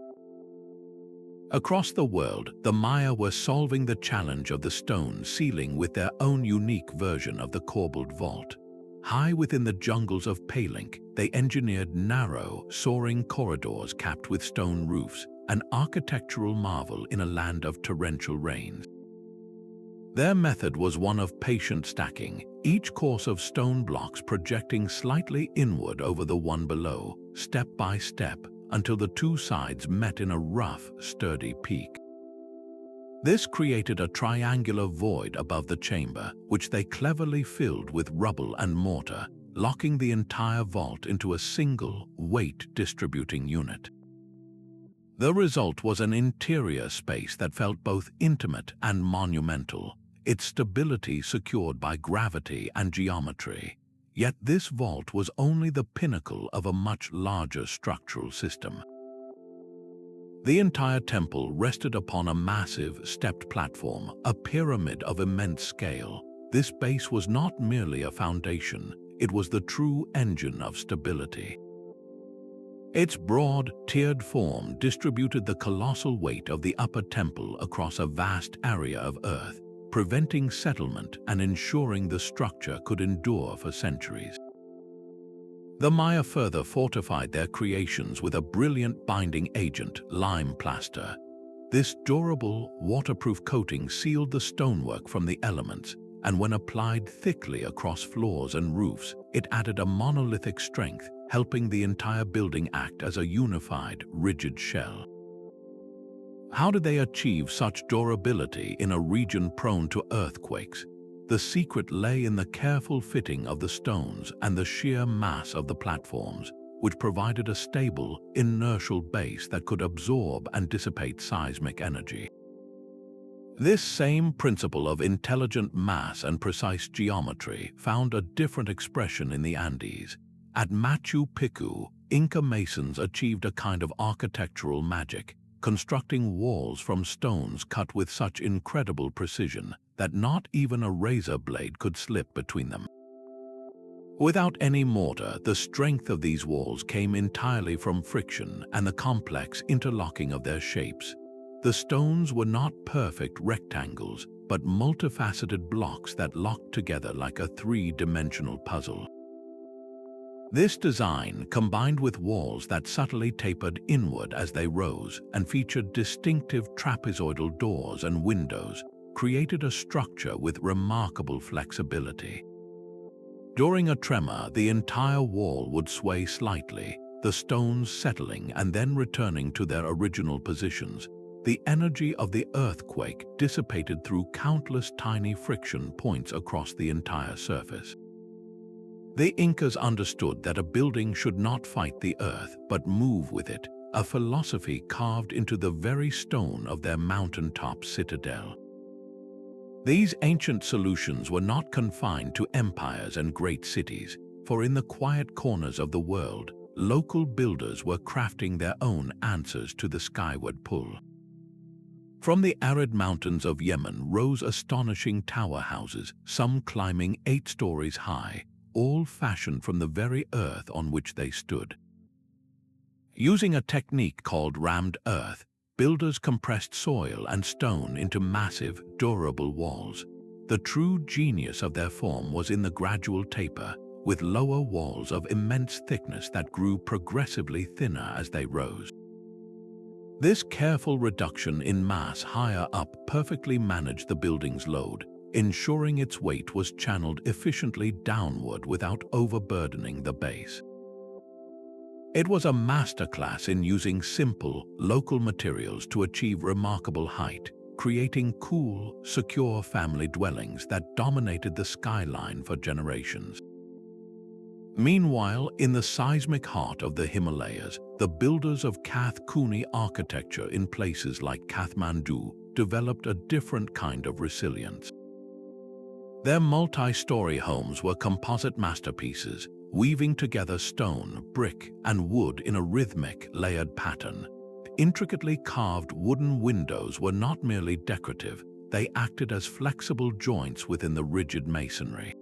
Across the world, the Maya were solving the challenge of the stone ceiling with their own unique version of the Corbelled vault. High within the jungles of Palinque, they engineered narrow, soaring corridors capped with stone roofs, an architectural marvel in a land of torrential rains. Their method was one of patient stacking, each course of stone blocks projecting slightly inward over the one below, step by step, until the two sides met in a rough, sturdy peak. This created a triangular void above the chamber, which they cleverly filled with rubble and mortar, locking the entire vault into a single, weight-distributing unit. The result was an interior space that felt both intimate and monumental, its stability secured by gravity and geometry. Yet this vault was only the pinnacle of a much larger structural system. The entire temple rested upon a massive, stepped platform, a pyramid of immense scale. This base was not merely a foundation, it was the true engine of stability. Its broad, tiered form distributed the colossal weight of the upper temple across a vast area of earth, preventing settlement and ensuring the structure could endure for centuries. The Maya further fortified their creations with a brilliant binding agent, lime plaster. This durable, waterproof coating sealed the stonework from the elements, and when applied thickly across floors and roofs, it added a monolithic strength, helping the entire building act as a unified, rigid shell. How did they achieve such durability in a region prone to earthquakes? The secret lay in the careful fitting of the stones and the sheer mass of the platforms, which provided a stable, inertial base that could absorb and dissipate seismic energy. This same principle of intelligent mass and precise geometry found a different expression in the Andes. At Machu Picchu, Inca masons achieved a kind of architectural magic, constructing walls from stones cut with such incredible precision that not even a razor blade could slip between them. Without any mortar, the strength of these walls came entirely from friction and the complex interlocking of their shapes. The stones were not perfect rectangles, but multifaceted blocks that locked together like a three-dimensional puzzle. This design, combined with walls that subtly tapered inward as they rose and featured distinctive trapezoidal doors and windows, created a structure with remarkable flexibility. During a tremor, the entire wall would sway slightly, the stones settling and then returning to their original positions. The energy of the earthquake dissipated through countless tiny friction points across the entire surface. The Incas understood that a building should not fight the earth, but move with it, a philosophy carved into the very stone of their mountaintop citadel. These ancient solutions were not confined to empires and great cities, for in the quiet corners of the world, local builders were crafting their own answers to the skyward pull. From the arid mountains of Yemen rose astonishing tower houses, some climbing 8 stories high, all fashioned from the very earth on which they stood. Using a technique called rammed earth, builders compressed soil and stone into massive, durable walls. The true genius of their form was in the gradual taper, with lower walls of immense thickness that grew progressively thinner as they rose. This careful reduction in mass higher up perfectly managed the building's load, ensuring its weight was channeled efficiently downward without overburdening the base. It was a masterclass in using simple, local materials to achieve remarkable height, creating cool, secure family dwellings that dominated the skyline for generations. Meanwhile, in the seismic heart of the Himalayas, the builders of Kath Kuni architecture in places like Kathmandu developed a different kind of resilience. Their multi-story homes were composite masterpieces, weaving together stone, brick, and wood in a rhythmic, layered pattern. Intricately carved wooden windows were not merely decorative, they acted as flexible joints within the rigid masonry.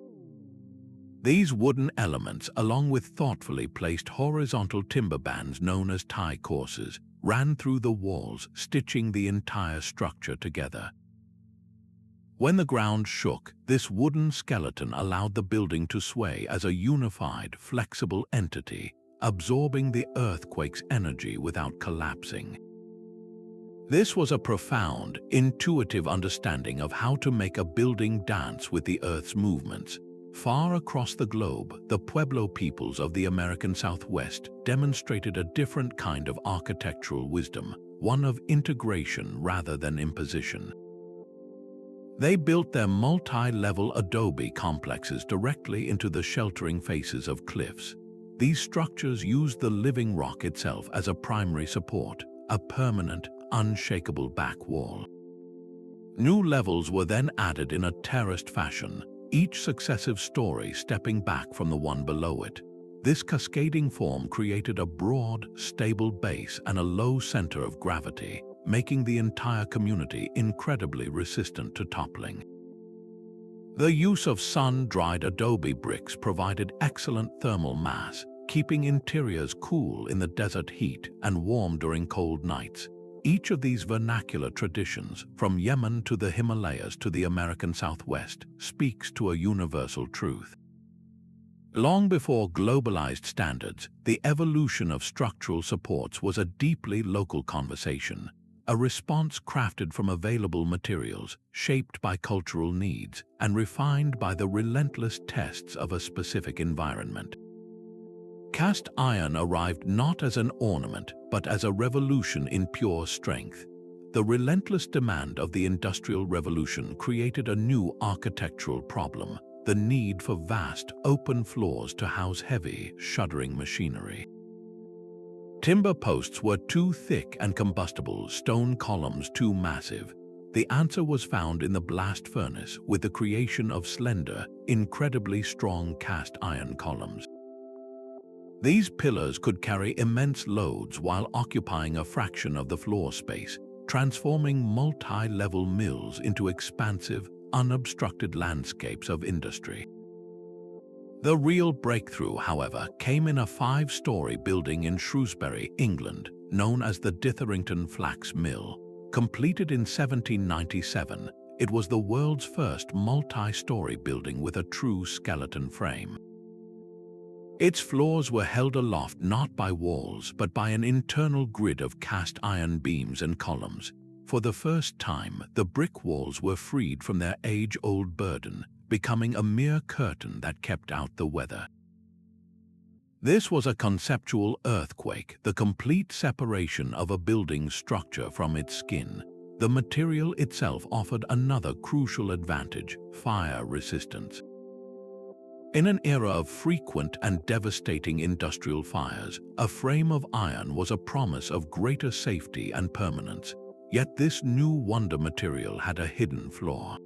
These wooden elements, along with thoughtfully placed horizontal timber bands known as tie courses, ran through the walls, stitching the entire structure together. When the ground shook, this wooden skeleton allowed the building to sway as a unified, flexible entity, absorbing the earthquake's energy without collapsing. This was a profound, intuitive understanding of how to make a building dance with the Earth's movements. Far across the globe, the Pueblo peoples of the American Southwest demonstrated a different kind of architectural wisdom, one of integration rather than imposition. They built their multi-level adobe complexes directly into the sheltering faces of cliffs. These structures used the living rock itself as a primary support, a permanent, unshakable back wall. New levels were then added in a terraced fashion, each successive story stepping back from the one below it. This cascading form created a broad, stable base and a low center of gravity, making the entire community incredibly resistant to toppling. The use of sun-dried adobe bricks provided excellent thermal mass, keeping interiors cool in the desert heat and warm during cold nights. Each of these vernacular traditions, from Yemen to the Himalayas to the American Southwest, speaks to a universal truth. Long before globalized standards, the evolution of structural supports was a deeply local conversation, a response crafted from available materials, shaped by cultural needs, and refined by the relentless tests of a specific environment. Cast iron arrived not as an ornament, but as a revolution in pure strength. The relentless demand of the Industrial Revolution created a new architectural problem, the need for vast, open floors to house heavy, shuddering machinery. Timber posts were too thick and combustible, stone columns too massive. The answer was found in the blast furnace with the creation of slender, incredibly strong cast iron columns. These pillars could carry immense loads while occupying a fraction of the floor space, transforming multi-level mills into expansive, unobstructed landscapes of industry. The real breakthrough, however, came in a 5-story building in Shrewsbury, England, known as the Ditherington Flax Mill. Completed in 1797, it was the world's first multi-story building with a true skeleton frame. Its floors were held aloft not by walls but by an internal grid of cast iron beams and columns. For the first time, the brick walls were freed from their age-old burden, becoming a mere curtain that kept out the weather. This was a conceptual earthquake, the complete separation of a building's structure from its skin. The material itself offered another crucial advantage: fire resistance. In an era of frequent and devastating industrial fires, a frame of iron was a promise of greater safety and permanence. Yet this new wonder material had a hidden flaw.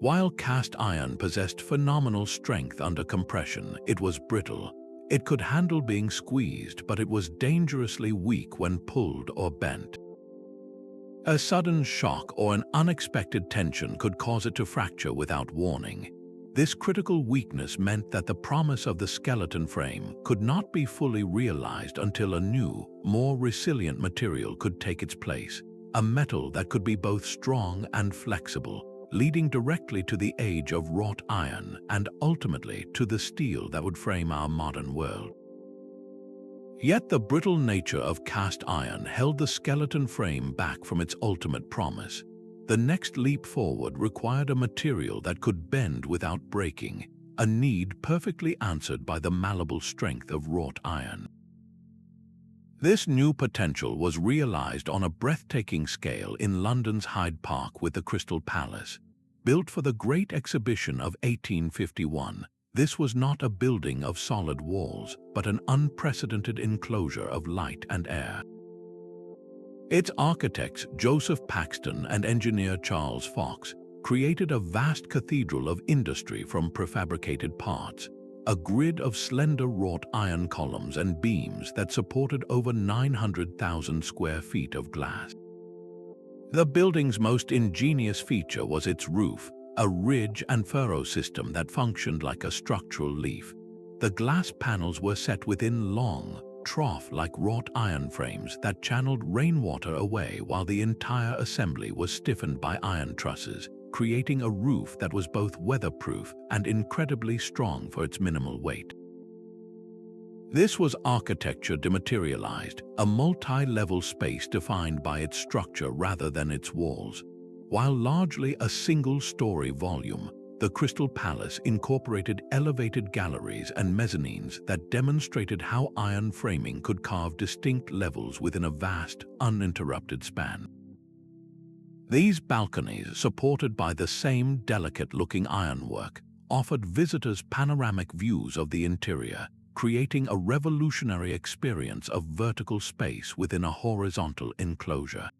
While cast iron possessed phenomenal strength under compression, it was brittle. It could handle being squeezed, but it was dangerously weak when pulled or bent. A sudden shock or an unexpected tension could cause it to fracture without warning. This critical weakness meant that the promise of the skeleton frame could not be fully realized until a new, more resilient material could take its place, a metal that could be both strong and flexible, leading directly to the age of wrought iron and ultimately to the steel that would frame our modern world. Yet the brittle nature of cast iron held the skeleton frame back from its ultimate promise. The next leap forward required a material that could bend without breaking, a need perfectly answered by the malleable strength of wrought iron. This new potential was realized on a breathtaking scale in London's Hyde Park with the Crystal Palace. Built for the Great Exhibition of 1851, this was not a building of solid walls, but an unprecedented enclosure of light and air. Its architects, Joseph Paxton and engineer Charles Fox, created a vast cathedral of industry from prefabricated parts, a grid of slender wrought iron columns and beams that supported over 900,000 square feet of glass. The building's most ingenious feature was its roof, a ridge and furrow system that functioned like a structural leaf. The glass panels were set within long, trough-like wrought iron frames that channeled rainwater away while the entire assembly was stiffened by iron trusses, creating a roof that was both weatherproof and incredibly strong for its minimal weight. This was architecture dematerialized, a multi-level space defined by its structure rather than its walls. While largely a single-story volume, the Crystal Palace incorporated elevated galleries and mezzanines that demonstrated how iron framing could carve distinct levels within a vast, uninterrupted span. These balconies, supported by the same delicate-looking ironwork, offered visitors panoramic views of the interior, creating a revolutionary experience of vertical space within a horizontal enclosure.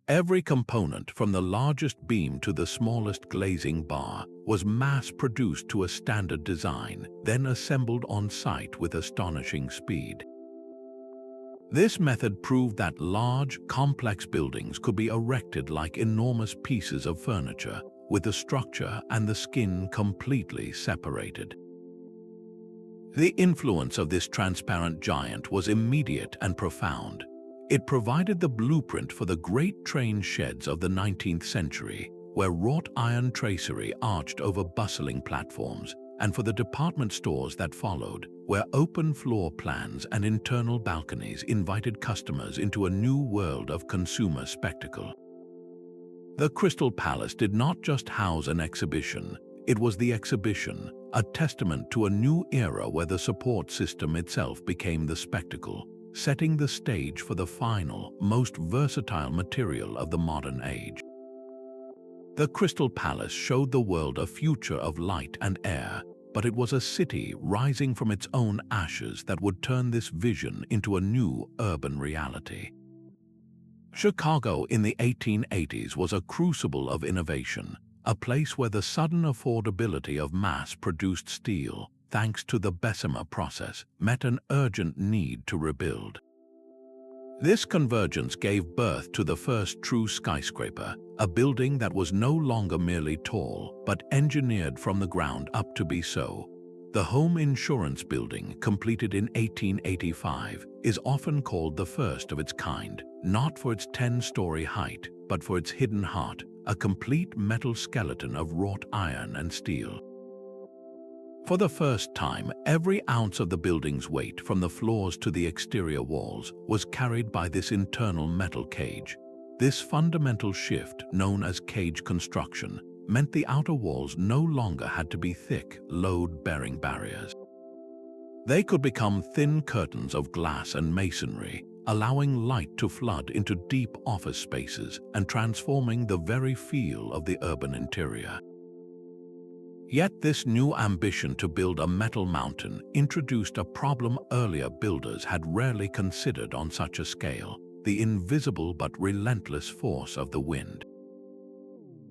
Every component, from the largest beam to the smallest glazing bar, was mass-produced to a standard design, then assembled on site with astonishing speed. This method proved that large, complex buildings could be erected like enormous pieces of furniture, with the structure and the skin completely separated. The influence of this transparent giant was immediate and profound. It provided the blueprint for the great train sheds of the 19th century, where wrought iron tracery arched over bustling platforms, and for the department stores that followed, where open floor plans and internal balconies invited customers into a new world of consumer spectacle. The Crystal Palace did not just house an exhibition, it was the exhibition, a testament to a new era where the support system itself became the spectacle, setting the stage for the final, most versatile material of the modern age. The Crystal Palace showed the world a future of light and air, but it was a city rising from its own ashes that would turn this vision into a new urban reality. Chicago in the 1880s was a crucible of innovation, a place where the sudden affordability of mass-produced steel, thanks to the Bessemer process, met an urgent need to rebuild. This convergence gave birth to the first true skyscraper, a building that was no longer merely tall, but engineered from the ground up to be so. The Home Insurance Building, completed in 1885, is often called the first of its kind, not for its 10-story height, but for its hidden heart, a complete metal skeleton of wrought iron and steel. For the first time, every ounce of the building's weight, from the floors to the exterior walls, was carried by this internal metal cage. This fundamental shift, known as cage construction, meant the outer walls no longer had to be thick, load-bearing barriers. They could become thin curtains of glass and masonry, allowing light to flood into deep office spaces and transforming the very feel of the urban interior. Yet this new ambition to build a metal mountain introduced a problem earlier builders had rarely considered on such a scale: the invisible but relentless force of the wind.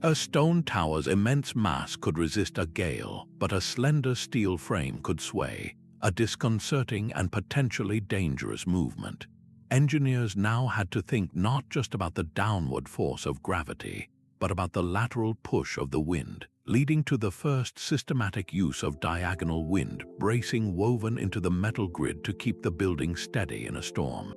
A stone tower's immense mass could resist a gale, but a slender steel frame could sway, a disconcerting and potentially dangerous movement. Engineers now had to think not just about the downward force of gravity, but about the lateral push of the wind, leading to the first systematic use of diagonal wind bracing woven into the metal grid to keep the building steady in a storm.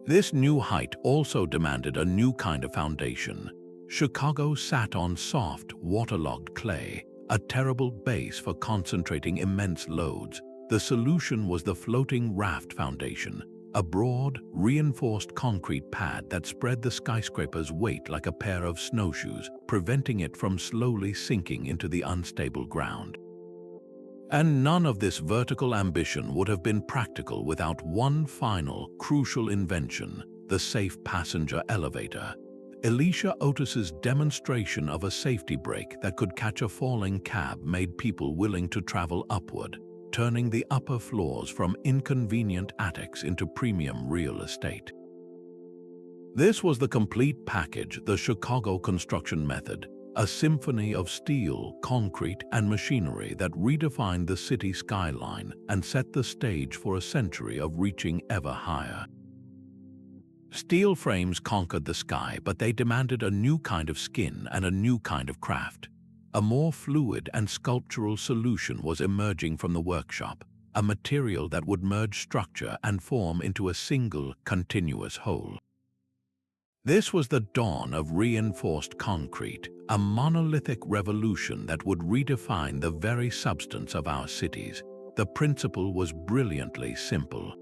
This new height also demanded a new kind of foundation. Chicago sat on soft, waterlogged clay, a terrible base for concentrating immense loads. The solution was the floating raft foundation, a broad, reinforced concrete pad that spread the skyscraper's weight like a pair of snowshoes, preventing it from slowly sinking into the unstable ground. And none of this vertical ambition would have been practical without one final, crucial invention: the safe passenger elevator. Elisha Otis's demonstration of a safety brake that could catch a falling cab made people willing to travel upward, turning the upper floors from inconvenient attics into premium real estate. This was the complete package, the Chicago construction method, a symphony of steel, concrete, and machinery that redefined the city skyline and set the stage for a century of reaching ever higher. Steel frames conquered the sky, but they demanded a new kind of skin and a new kind of craft. A more fluid and sculptural solution was emerging from the workshop, a material that would merge structure and form into a single, continuous whole. This was the dawn of reinforced concrete, a monolithic revolution that would redefine the very substance of our cities. The principle was brilliantly simple.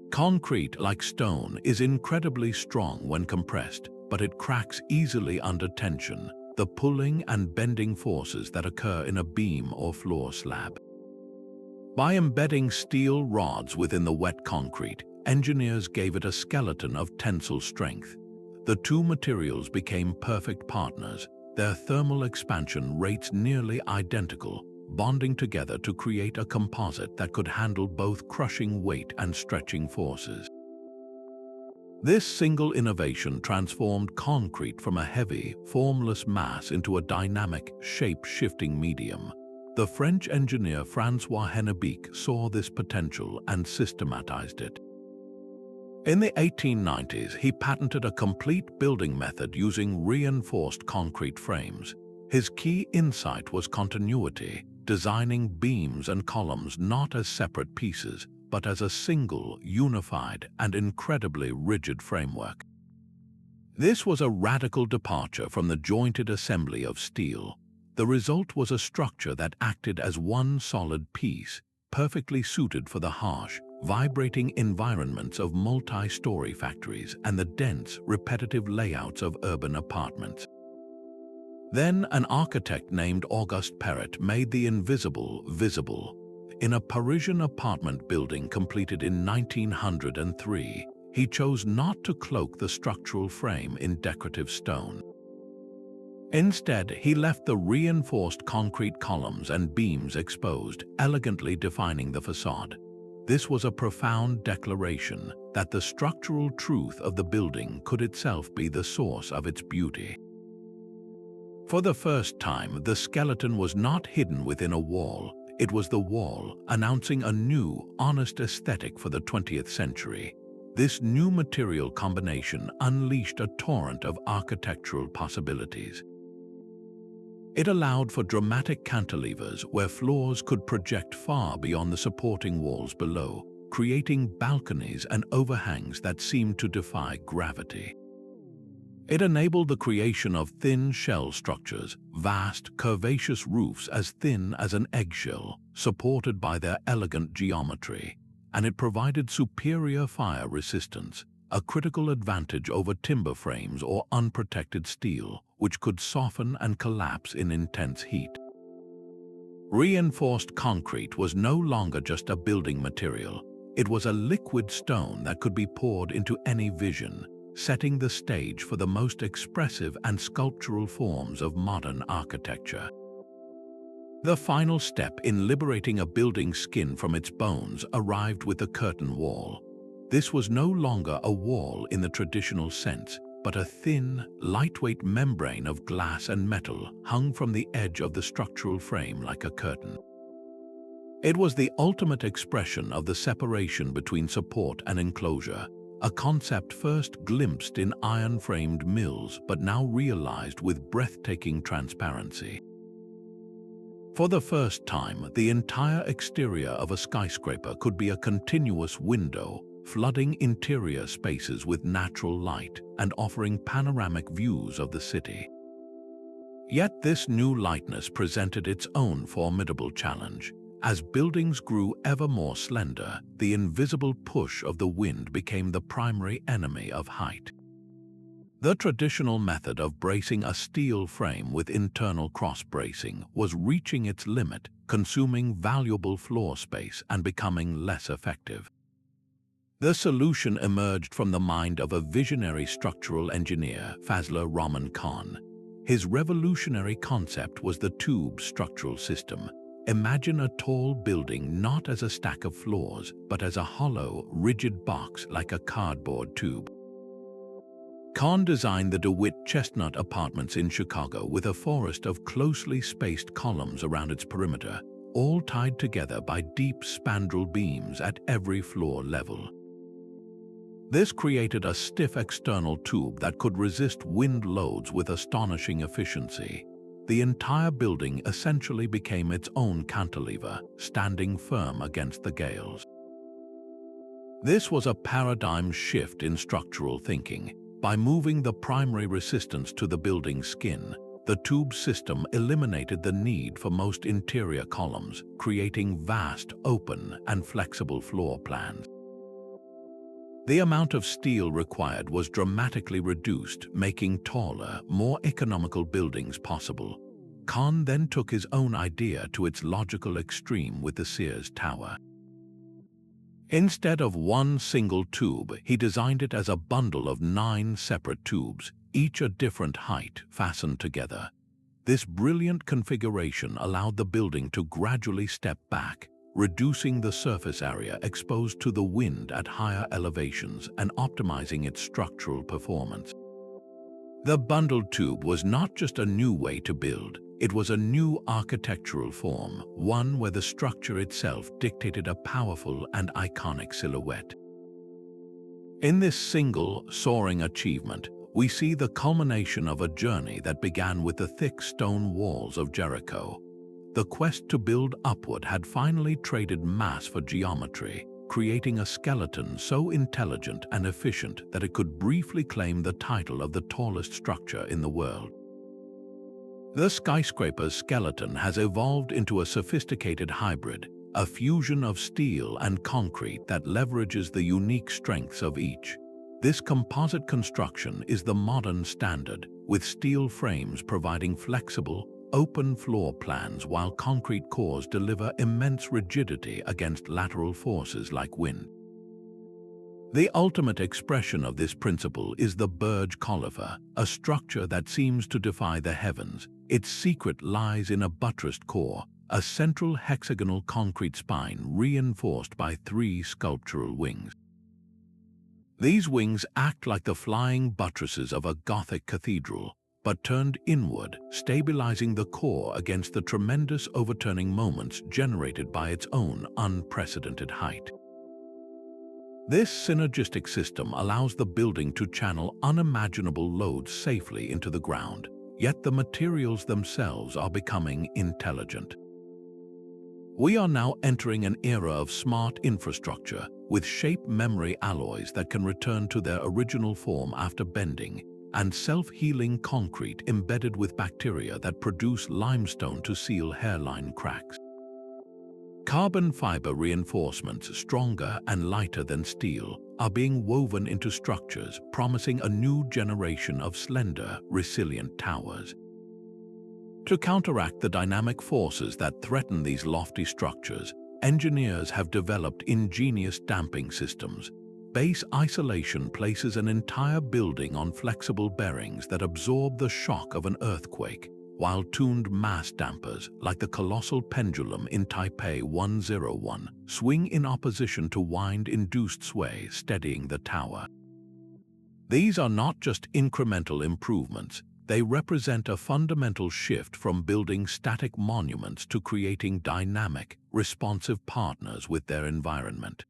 Concrete, like stone, is incredibly strong when compressed, but it cracks easily under tension, the pulling and bending forces that occur in a beam or floor slab. By embedding steel rods within the wet concrete, engineers gave it a skeleton of tensile strength. The two materials became perfect partners, their thermal expansion rates nearly identical, bonding together to create a composite that could handle both crushing weight and stretching forces. This single innovation transformed concrete from a heavy, formless mass into a dynamic, shape-shifting medium. The French engineer François Hennebique saw this potential and systematized it. In the 1890s, he patented a complete building method using reinforced concrete frames. His key insight was continuity, designing beams and columns not as separate pieces, but as a single, unified, and incredibly rigid framework. This was a radical departure from the jointed assembly of steel. The result was a structure that acted as one solid piece, perfectly suited for the harsh, vibrating environments of multi-story factories and the dense, repetitive layouts of urban apartments. Then an architect named Auguste Perret made the invisible visible. In a Parisian apartment building completed in 1903, he chose not to cloak the structural frame in decorative stone. Instead, he left the reinforced concrete columns and beams exposed, elegantly defining the facade. This was a profound declaration that the structural truth of the building could itself be the source of its beauty. For the first time, the skeleton was not hidden within a wall. It was the wall, announcing a new, honest aesthetic for the 20th century. This new material combination unleashed a torrent of architectural possibilities. It allowed for dramatic cantilevers where floors could project far beyond the supporting walls below, creating balconies and overhangs that seemed to defy gravity. It enabled the creation of thin shell structures, vast, curvaceous roofs as thin as an eggshell, supported by their elegant geometry, and it provided superior fire resistance, a critical advantage over timber frames or unprotected steel, which could soften and collapse in intense heat. Reinforced concrete was no longer just a building material. It was a liquid stone that could be poured into any vision, setting the stage for the most expressive and sculptural forms of modern architecture. The final step in liberating a building's skin from its bones arrived with the curtain wall. This was no longer a wall in the traditional sense, but a thin, lightweight membrane of glass and metal hung from the edge of the structural frame like a curtain. It was the ultimate expression of the separation between support and enclosure, a concept first glimpsed in iron-framed mills but now realized with breathtaking transparency. For the first time, the entire exterior of a skyscraper could be a continuous window, flooding interior spaces with natural light and offering panoramic views of the city. Yet this new lightness presented its own formidable challenge. As buildings grew ever more slender, the invisible push of the wind became the primary enemy of height. The traditional method of bracing a steel frame with internal cross-bracing was reaching its limit, consuming valuable floor space and becoming less effective. The solution emerged from the mind of a visionary structural engineer, Fazlur Rahman Khan. His revolutionary concept was the tube structural system. Imagine a tall building not as a stack of floors, but as a hollow, rigid box like a cardboard tube. Khan designed the DeWitt Chestnut Apartments in Chicago with a forest of closely spaced columns around its perimeter, all tied together by deep spandrel beams at every floor level. This created a stiff external tube that could resist wind loads with astonishing efficiency. The entire building essentially became its own cantilever, standing firm against the gales. This was a paradigm shift in structural thinking. By moving the primary resistance to the building's skin, the tube system eliminated the need for most interior columns, creating vast, open, and flexible floor plans. The amount of steel required was dramatically reduced, making taller, more economical buildings possible. Khan then took his own idea to its logical extreme with the Sears Tower. Instead of one single tube, he designed it as a bundle of 9 separate tubes, each a different height, fastened together. This brilliant configuration allowed the building to gradually step back, reducing the surface area exposed to the wind at higher elevations and optimizing its structural performance. The bundled tube was not just a new way to build, it was a new architectural form, one where the structure itself dictated a powerful and iconic silhouette. In this single, soaring achievement, we see the culmination of a journey that began with the thick stone walls of Jericho. The quest to build upward had finally traded mass for geometry, creating a skeleton so intelligent and efficient that it could briefly claim the title of the tallest structure in the world. The skyscraper's skeleton has evolved into a sophisticated hybrid, a fusion of steel and concrete that leverages the unique strengths of each. This composite construction is the modern standard, with steel frames providing flexible, open floor plans while concrete cores deliver immense rigidity against lateral forces like wind. The ultimate expression of this principle is the Burj Khalifa, a structure that seems to defy the heavens. Its secret lies in a buttressed core, a central hexagonal concrete spine reinforced by 3 sculptural wings. These wings act like the flying buttresses of a Gothic cathedral, but turned inward, stabilizing the core against the tremendous overturning moments generated by its own unprecedented height. This synergistic system allows the building to channel unimaginable loads safely into the ground, yet the materials themselves are becoming intelligent. We are now entering an era of smart infrastructure, with shape memory alloys that can return to their original form after bending, and self-healing concrete embedded with bacteria that produce limestone to seal hairline cracks. Carbon fiber reinforcements, stronger and lighter than steel, are being woven into structures, promising a new generation of slender, resilient towers. To counteract the dynamic forces that threaten these lofty structures, engineers have developed ingenious damping systems. Base isolation places an entire building on flexible bearings that absorb the shock of an earthquake, while tuned mass dampers, like the colossal pendulum in Taipei 101, swing in opposition to wind-induced sway, steadying the tower. These are not just incremental improvements, they represent a fundamental shift from building static monuments to creating dynamic, responsive partners with their environment.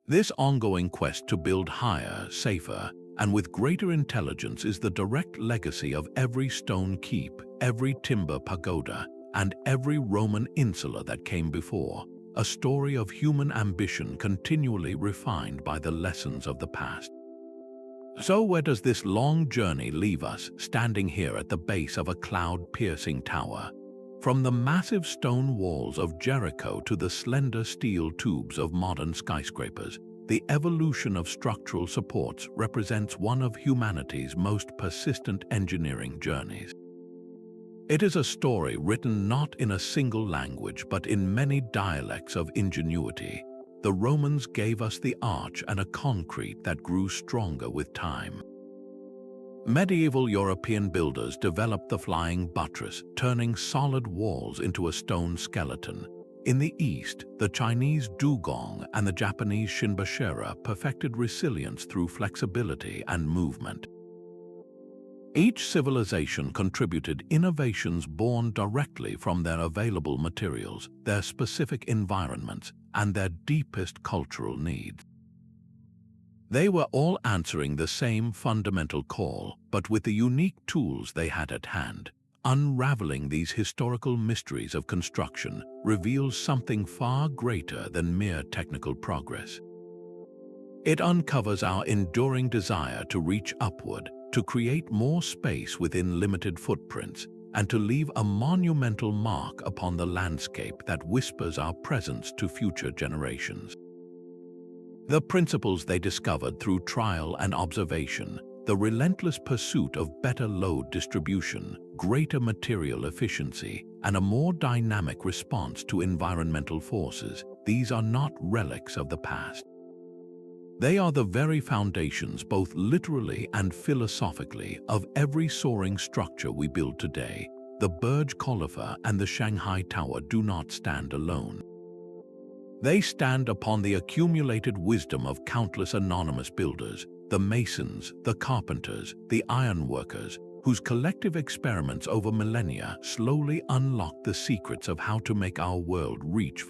This ongoing quest to build higher, safer, and with greater intelligence is the direct legacy of every stone keep, every timber pagoda, and every Roman insula that came before, a story of human ambition continually refined by the lessons of the past. So where does this long journey leave us, standing here at the base of a cloud-piercing tower? From the massive stone walls of Jericho to the slender steel tubes of modern skyscrapers, the evolution of structural supports represents one of humanity's most persistent engineering journeys. It is a story written not in a single language but in many dialects of ingenuity. The Romans gave us the arch and a concrete that grew stronger with time. Medieval European builders developed the flying buttress, turning solid walls into a stone skeleton. In the East, the Chinese Dougong and the Japanese Shinbashira perfected resilience through flexibility and movement. Each civilization contributed innovations born directly from their available materials, their specific environments, and their deepest cultural needs. They were all answering the same fundamental call, but with the unique tools they had at hand. Unraveling these historical mysteries of construction reveals something far greater than mere technical progress. It uncovers our enduring desire to reach upward, to create more space within limited footprints, and to leave a monumental mark upon the landscape that whispers our presence to future generations. The principles they discovered through trial and observation, the relentless pursuit of better load distribution, greater material efficiency, and a more dynamic response to environmental forces, these are not relics of the past. They are the very foundations, both literally and philosophically, of every soaring structure we build today. The Burj Khalifa and the Shanghai Tower do not stand alone. They stand upon the accumulated wisdom of countless anonymous builders, the masons, the carpenters, the ironworkers, whose collective experiments over millennia slowly unlocked the secrets of how to make our world reach for